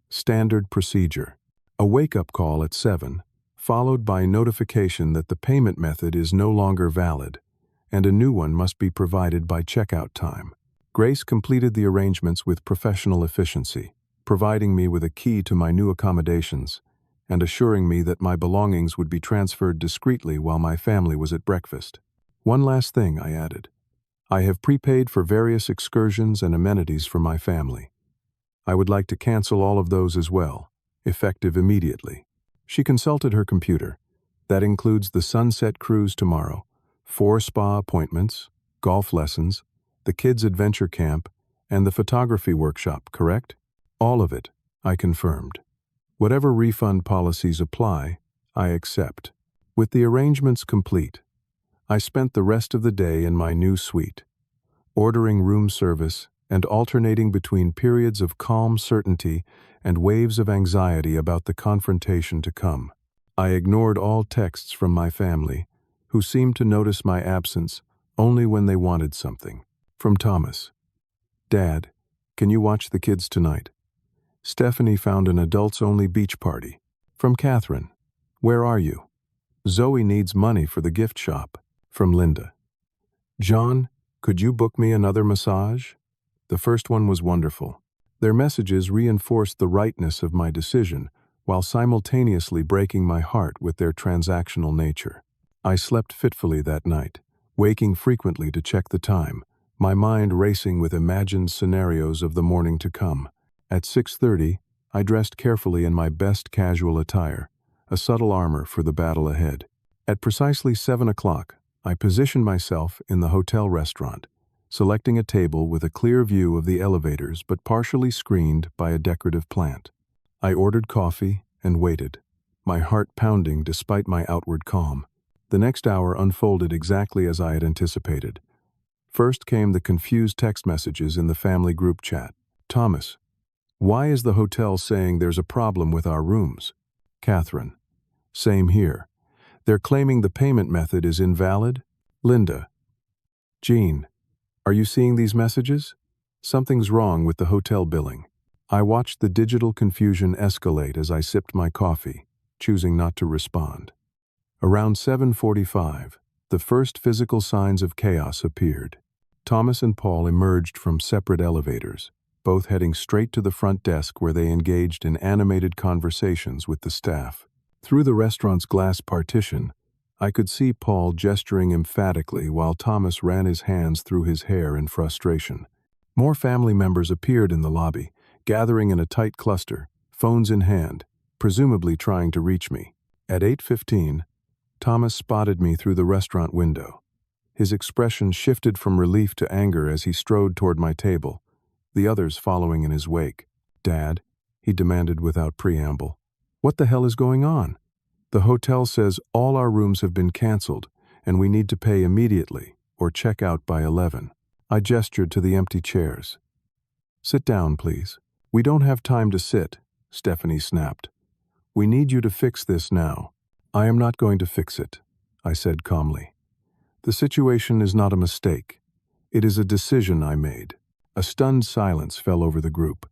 Standard procedure. A wake-up call at 7, followed by notification that the payment method is no longer valid, and a new one must be provided by checkout time. Grace completed the arrangements with professional efficiency, providing me with a key to my new accommodations and assuring me that my belongings would be transferred discreetly while my family was at breakfast. One last thing, I added. I have prepaid for various excursions and amenities for my family. I would like to cancel all of those as well, effective immediately. She consulted her computer. That includes the sunset cruise tomorrow, 4 spa appointments, golf lessons, the kids' adventure camp, and the photography workshop, correct? All of it, I confirmed. Whatever refund policies apply, I accept. With the arrangements complete, I spent the rest of the day in my new suite, ordering room service and alternating between periods of calm certainty and waves of anxiety about the confrontation to come. I ignored all texts from my family, who seemed to notice my absence only when they wanted something. From Thomas. Dad, can you watch the kids tonight? Stephanie found an adults-only beach party. From Catherine. Where are you? Zoe needs money for the gift shop. From Linda. John, could you book me another massage? The first one was wonderful. Their messages reinforced the rightness of my decision, while simultaneously breaking my heart with their transactional nature. I slept fitfully that night, waking frequently to check the time, my mind racing with imagined scenarios of the morning to come. At 6:30, I dressed carefully in my best casual attire, a subtle armor for the battle ahead. At precisely 7 o'clock, I positioned myself in the hotel restaurant, selecting a table with a clear view of the elevators but partially screened by a decorative plant. I ordered coffee and waited, my heart pounding despite my outward calm. The next hour unfolded exactly as I had anticipated. First came the confused text messages in the family group chat. Thomas, why is the hotel saying there's a problem with our rooms? Catherine, same here. They're claiming the payment method is invalid? Linda, Jean, are you seeing these messages? Something's wrong with the hotel billing. I watched the digital confusion escalate as I sipped my coffee, choosing not to respond. Around 7:45, the first physical signs of chaos appeared. Thomas and Paul emerged from separate elevators, both heading straight to the front desk where they engaged in animated conversations with the staff. Through the restaurant's glass partition, I could see Paul gesturing emphatically while Thomas ran his hands through his hair in frustration. More family members appeared in the lobby, gathering in a tight cluster, phones in hand, presumably trying to reach me. At 8:15, Thomas spotted me through the restaurant window. His expression shifted from relief to anger as he strode toward my table, the others following in his wake. Dad, he demanded without preamble. What the hell is going on? The hotel says all our rooms have been canceled and we need to pay immediately or check out by 11. I gestured to the empty chairs. Sit down, please. We don't have time to sit, Stephanie snapped. We need you to fix this now. I am not going to fix it, I said calmly. The situation is not a mistake. It is a decision I made. A stunned silence fell over the group.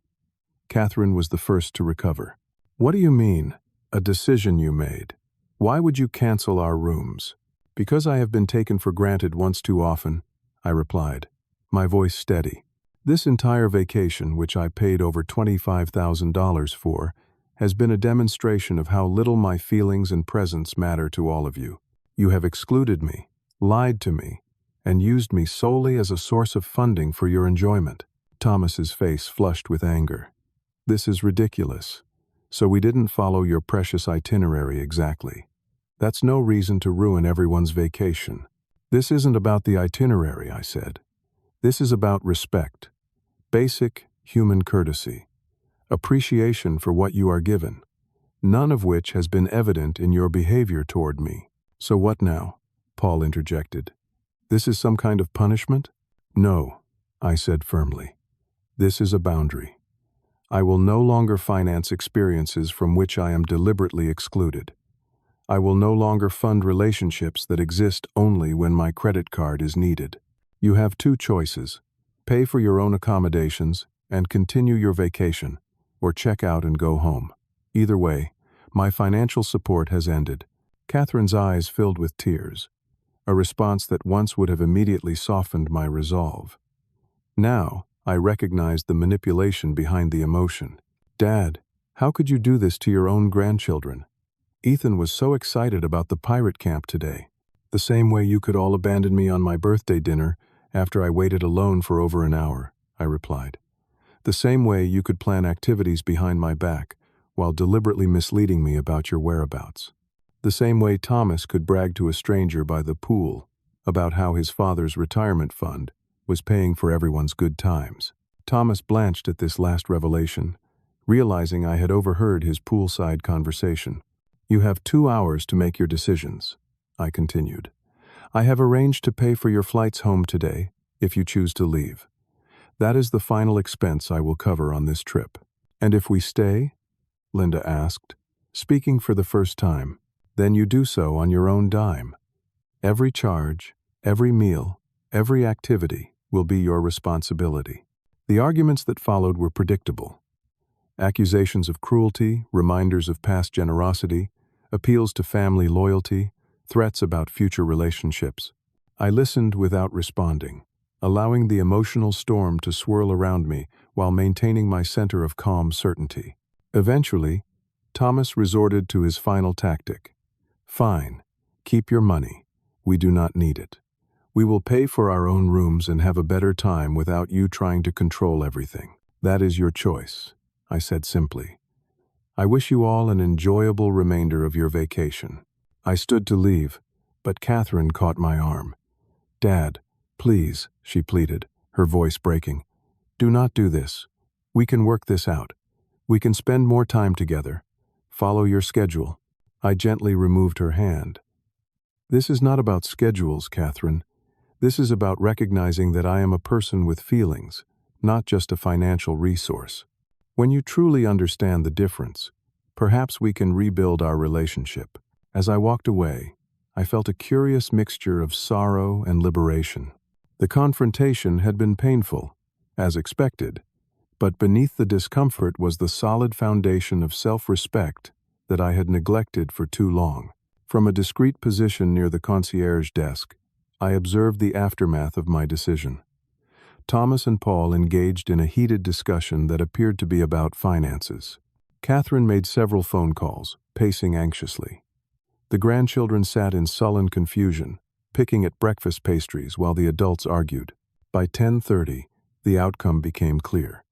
Catherine was the first to recover. What do you mean, a decision you made? Why would you cancel our rooms? Because I have been taken for granted once too often, I replied, my voice steady. This entire vacation, which I paid over $25,000 for, has been a demonstration of how little my feelings and presence matter to all of you. You have excluded me, lied to me, and used me solely as a source of funding for your enjoyment. Thomas's face flushed with anger. This is ridiculous. So we didn't follow your precious itinerary exactly. That's no reason to ruin everyone's vacation. This isn't about the itinerary, I said. This is about respect. Basic human courtesy. Appreciation for what you are given. None of which has been evident in your behavior toward me. So what now? Paul interjected. This is some kind of punishment? No, I said firmly. This is a boundary. I will no longer finance experiences from which I am deliberately excluded. I will no longer fund relationships that exist only when my credit card is needed. You have two choices. Pay for your own accommodations and continue your vacation, or check out and go home. Either way, my financial support has ended. Catherine's eyes filled with tears, a response that once would have immediately softened my resolve. Now, I recognized the manipulation behind the emotion. Dad, how could you do this to your own grandchildren? Ethan was so excited about the pirate camp today. The same way you could all abandon me on my birthday dinner after I waited alone for over an hour, I replied. The same way you could plan activities behind my back while deliberately misleading me about your whereabouts. The same way Thomas could brag to a stranger by the pool about how his father's retirement fund was paying for everyone's good times. Thomas blanched at this last revelation, realizing I had overheard his poolside conversation. You have 2 hours to make your decisions, I continued. I have arranged to pay for your flights home today, if you choose to leave. That is the final expense I will cover on this trip. And if we stay? Linda asked, speaking for the first time. Then you do so on your own dime. Every charge, every meal, every activity will be your responsibility. The arguments that followed were predictable. Accusations of cruelty, reminders of past generosity, appeals to family loyalty, threats about future relationships. I listened without responding, allowing the emotional storm to swirl around me while maintaining my center of calm certainty. Eventually, Thomas resorted to his final tactic. Fine, keep your money. We do not need it. We will pay for our own rooms and have a better time without you trying to control everything. That is your choice, I said simply. I wish you all an enjoyable remainder of your vacation. I stood to leave, but Catherine caught my arm. Dad, please, she pleaded, her voice breaking. Do not do this. We can work this out. We can spend more time together. Follow your schedule. I gently removed her hand. This is not about schedules, Catherine. This is about recognizing that I am a person with feelings, not just a financial resource. When you truly understand the difference, perhaps we can rebuild our relationship. As I walked away, I felt a curious mixture of sorrow and liberation. The confrontation had been painful, as expected, but beneath the discomfort was the solid foundation of self-respect that I had neglected for too long. From a discreet position near the concierge desk, I observed the aftermath of my decision. Thomas and Paul engaged in a heated discussion that appeared to be about finances. Catherine made several phone calls, pacing anxiously. The grandchildren sat in sullen confusion, picking at breakfast pastries while the adults argued. By 10:30, the outcome became clear.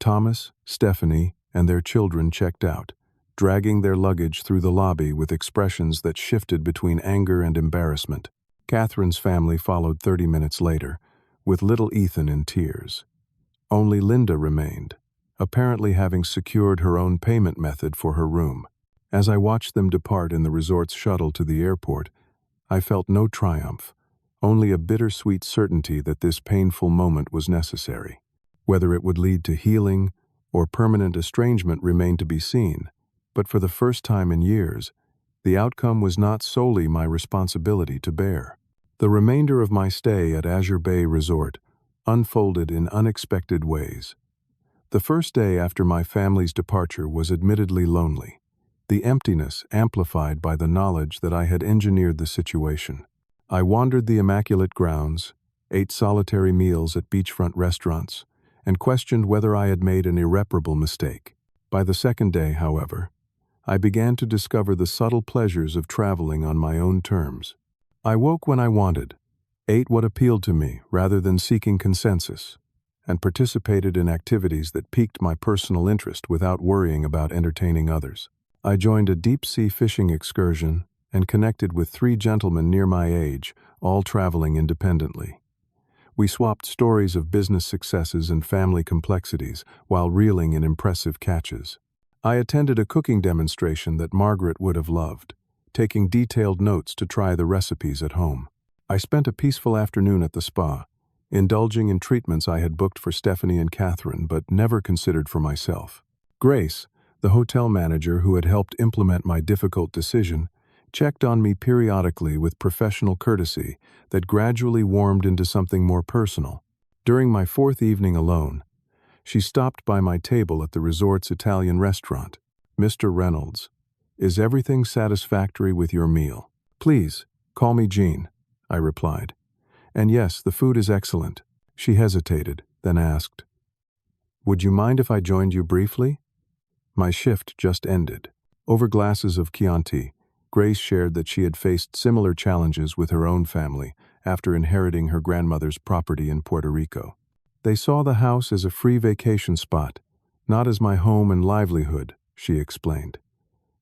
Thomas, Stephanie, and their children checked out, dragging their luggage through the lobby with expressions that shifted between anger and embarrassment. Catherine's family followed 30 minutes later, with little Ethan in tears. Only Linda remained, apparently having secured her own payment method for her room. As I watched them depart in the resort's shuttle to the airport, I felt no triumph, only a bittersweet certainty that this painful moment was necessary. Whether it would lead to healing or permanent estrangement remained to be seen, but for the first time in years, the outcome was not solely my responsibility to bear. The remainder of my stay at Azure Bay Resort unfolded in unexpected ways. The first day after my family's departure was admittedly lonely, the emptiness amplified by the knowledge that I had engineered the situation. I wandered the immaculate grounds, ate solitary meals at beachfront restaurants, and questioned whether I had made an irreparable mistake. By the second day, however, I began to discover the subtle pleasures of traveling on my own terms. I woke when I wanted, ate what appealed to me rather than seeking consensus, and participated in activities that piqued my personal interest without worrying about entertaining others. I joined a deep-sea fishing excursion and connected with 3 gentlemen near my age, all traveling independently. We swapped stories of business successes and family complexities while reeling in impressive catches. I attended a cooking demonstration that Margaret would have loved, taking detailed notes to try the recipes at home. I spent a peaceful afternoon at the spa, indulging in treatments I had booked for Stephanie and Catherine but never considered for myself. Grace, the hotel manager who had helped implement my difficult decision, checked on me periodically with professional courtesy that gradually warmed into something more personal. During my 4th evening alone, She stopped by my table at the resort's Italian restaurant. "Mr. Reynolds, is everything satisfactory with your meal?" "Please, call me Jean," I replied. "And yes, the food is excellent." She hesitated, then asked, "Would you mind if I joined you briefly?" My shift just ended. Over glasses of Chianti, Grace shared that she had faced similar challenges with her own family after inheriting her grandmother's property in Puerto Rico. "They saw the house as a free vacation spot, not as my home and livelihood," she explained.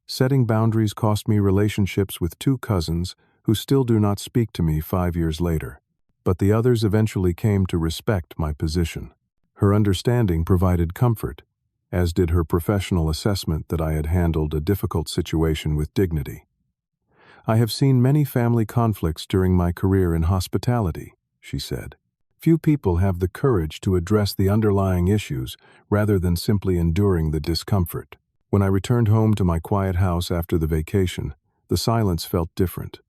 "Setting boundaries cost me relationships with 2 cousins who still do not speak to me 5 years later. But the others eventually came to respect my position." Her understanding provided comfort, as did her professional assessment that I had handled a difficult situation with dignity. "I have seen many family conflicts during my career in hospitality," she said. "Few people have the courage to address the underlying issues rather than simply enduring the discomfort." When I returned home to my quiet house after the vacation, the silence felt different.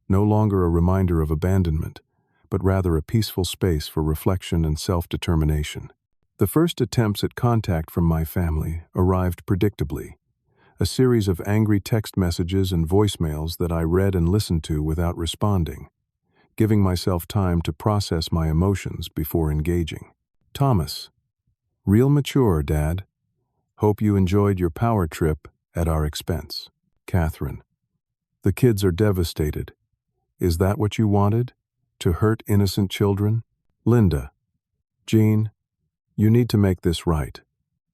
No longer a reminder of abandonment, but rather a peaceful space for reflection and self-determination. The first attempts at contact from my family arrived predictably, a series of angry text messages and voicemails that I read and listened to without responding, giving myself time to process my emotions before engaging. "Thomas, real mature, Dad. Hope you enjoyed your power trip at our expense." "Catherine, the kids are devastated. Is that what you wanted? To hurt innocent children?" "Linda, Jean, you need to make this right.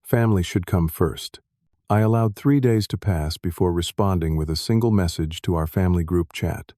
Family should come first." I allowed 3 days to pass before responding with a single message to our family group chat.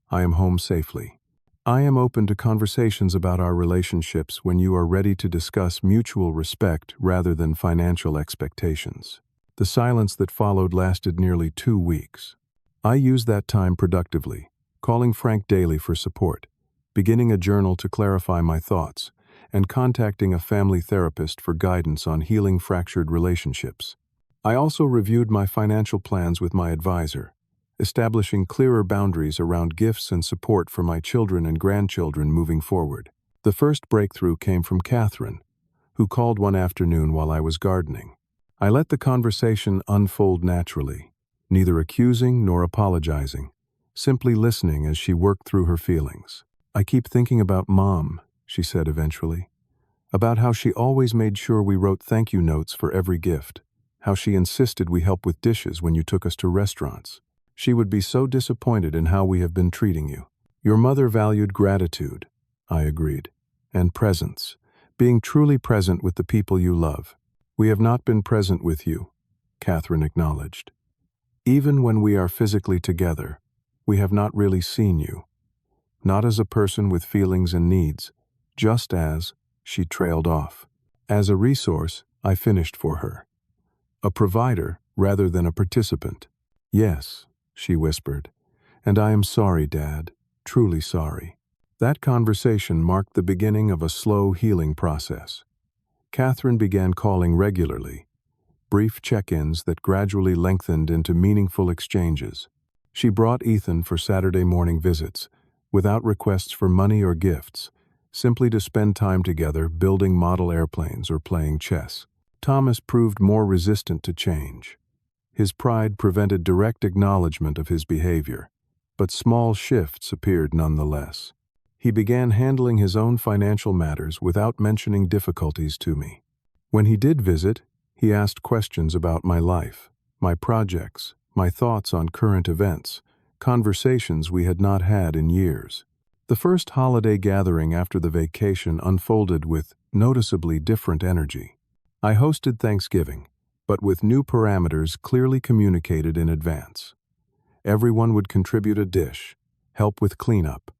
"I am home safely. I am open to conversations about our relationships when you are ready to discuss mutual respect rather than financial expectations." The silence that followed lasted nearly 2 weeks. I used that time productively, calling Frank daily for support, beginning a journal to clarify my thoughts, and contacting a family therapist for guidance on healing fractured relationships. I also reviewed my financial plans with my advisor, establishing clearer boundaries around gifts and support for my children and grandchildren moving forward. The first breakthrough came from Catherine, who called one afternoon while I was gardening. I let the conversation unfold naturally, neither accusing nor apologizing, simply listening as she worked through her feelings. "I keep thinking about Mom," she said eventually, "about how she always made sure we wrote thank you notes for every gift, how she insisted we help with dishes when you took us to restaurants. She would be so disappointed in how we have been treating you." "Your mother valued gratitude," I agreed, "and presence, being truly present with the people you love." "We have not been present with you," Catherine acknowledged. "Even when we are physically together, we have not really seen you. Not as a person with feelings and needs, just as," she trailed off. "As a resource, I finished for her. A provider rather than a participant." "Yes," she whispered, "and I am sorry, Dad, truly sorry." That conversation marked the beginning of a slow healing process. Catherine began calling regularly, brief check-ins that gradually lengthened into meaningful exchanges. She brought Ethan for Saturday morning visits, without requests for money or gifts, simply to spend time together building model airplanes or playing chess. Thomas proved more resistant to change. His pride prevented direct acknowledgement of his behavior, but small shifts appeared nonetheless. He began handling his own financial matters without mentioning difficulties to me. When he did visit, he asked questions about my life, my projects, my thoughts on current events, conversations we had not had in years. The first holiday gathering after the vacation unfolded with noticeably different energy. I hosted Thanksgiving, but with new parameters clearly communicated in advance. Everyone would contribute a dish, help with cleanup,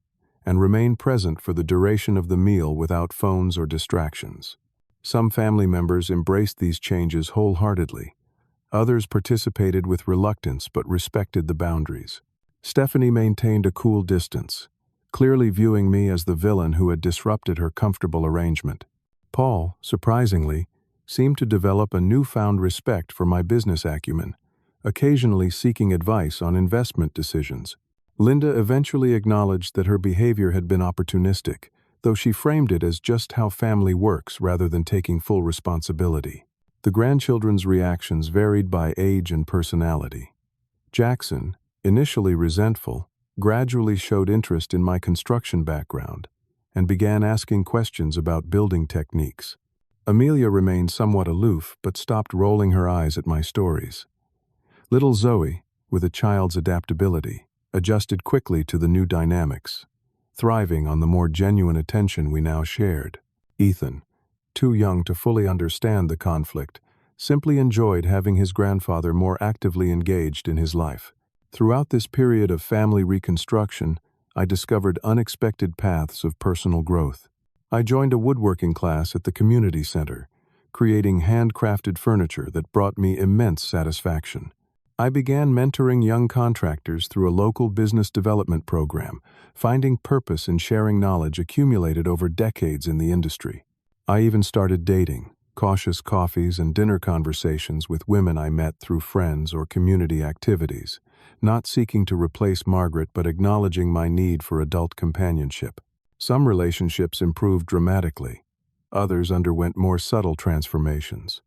and remain present for the duration of the meal without phones or distractions. Some family members embraced these changes wholeheartedly. Others participated with reluctance but respected the boundaries. Stephanie maintained a cool distance, clearly viewing me as the villain who had disrupted her comfortable arrangement. Paul, surprisingly, seemed to develop a newfound respect for my business acumen, occasionally seeking advice on investment decisions. Linda eventually acknowledged that her behavior had been opportunistic, though she framed it as just how family works rather than taking full responsibility. The grandchildren's reactions varied by age and personality. Jackson, initially resentful, gradually showed interest in my construction background and began asking questions about building techniques. Amelia remained somewhat aloof but stopped rolling her eyes at my stories. Little Zoe, with a child's adaptability, adjusted quickly to the new dynamics, thriving on the more genuine attention we now shared. Ethan, too young to fully understand the conflict, simply enjoyed having his grandfather more actively engaged in his life. Throughout this period of family reconstruction, I discovered unexpected paths of personal growth. I joined a woodworking class at the community center, creating handcrafted furniture that brought me immense satisfaction. I began mentoring young contractors through a local business development program, finding purpose in sharing knowledge accumulated over decades in the industry. I even started dating, cautious coffees and dinner conversations with women I met through friends or community activities, not seeking to replace Margaret but acknowledging my need for adult companionship. Some relationships improved dramatically. Others underwent more subtle transformations.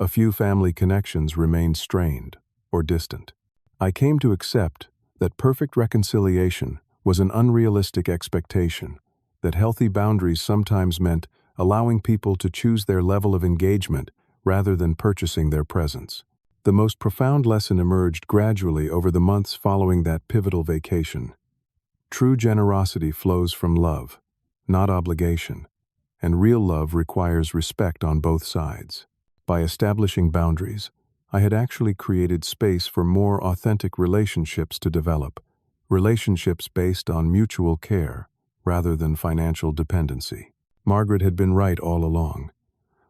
A few family connections remained strained or distant. I came to accept that perfect reconciliation was an unrealistic expectation, that healthy boundaries sometimes meant allowing people to choose their level of engagement rather than purchasing their presence. The most profound lesson emerged gradually over the months following that pivotal vacation. True generosity flows from love, not obligation, and real love requires respect on both sides. By establishing boundaries, I had actually created space for more authentic relationships to develop, relationships based on mutual care rather than financial dependency. Margaret had been right all along.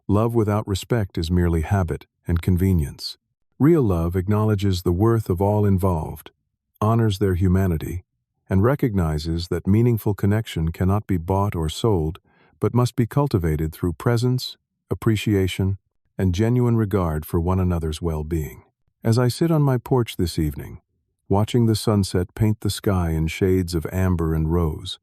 Love without respect is merely habit and convenience. Real love acknowledges the worth of all involved, honors their humanity, and recognizes that meaningful connection cannot be bought or sold, but must be cultivated through presence, appreciation, and genuine regard for one another's well-being. As I sit on my porch this evening, watching the sunset paint the sky in shades of amber and rose,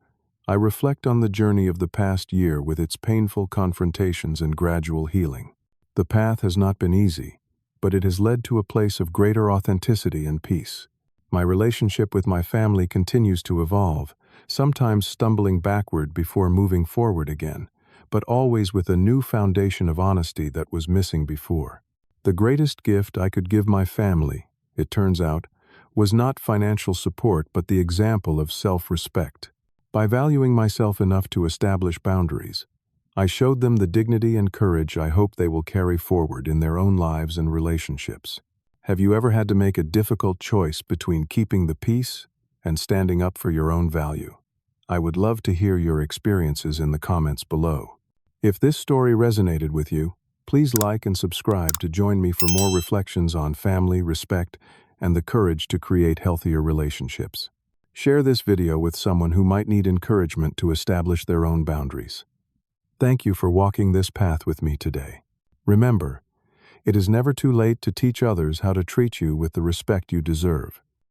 I reflect on the journey of the past year with its painful confrontations and gradual healing. The path has not been easy, but it has led to a place of greater authenticity and peace. My relationship with my family continues to evolve, sometimes stumbling backward before moving forward again, but always with a new foundation of honesty that was missing before. The greatest gift I could give my family, it turns out, was not financial support but the example of self-respect. By valuing myself enough to establish boundaries, I showed them the dignity and courage I hope they will carry forward in their own lives and relationships. Have you ever had to make a difficult choice between keeping the peace and standing up for your own value? I would love to hear your experiences in the comments below. If this story resonated with you, please like and subscribe to join me for more reflections on family, respect, and the courage to create healthier relationships. Share this video with someone who might need encouragement to establish their own boundaries. Thank you for walking this path with me today. Remember, it is never too late to teach others how to treat you with the respect you deserve.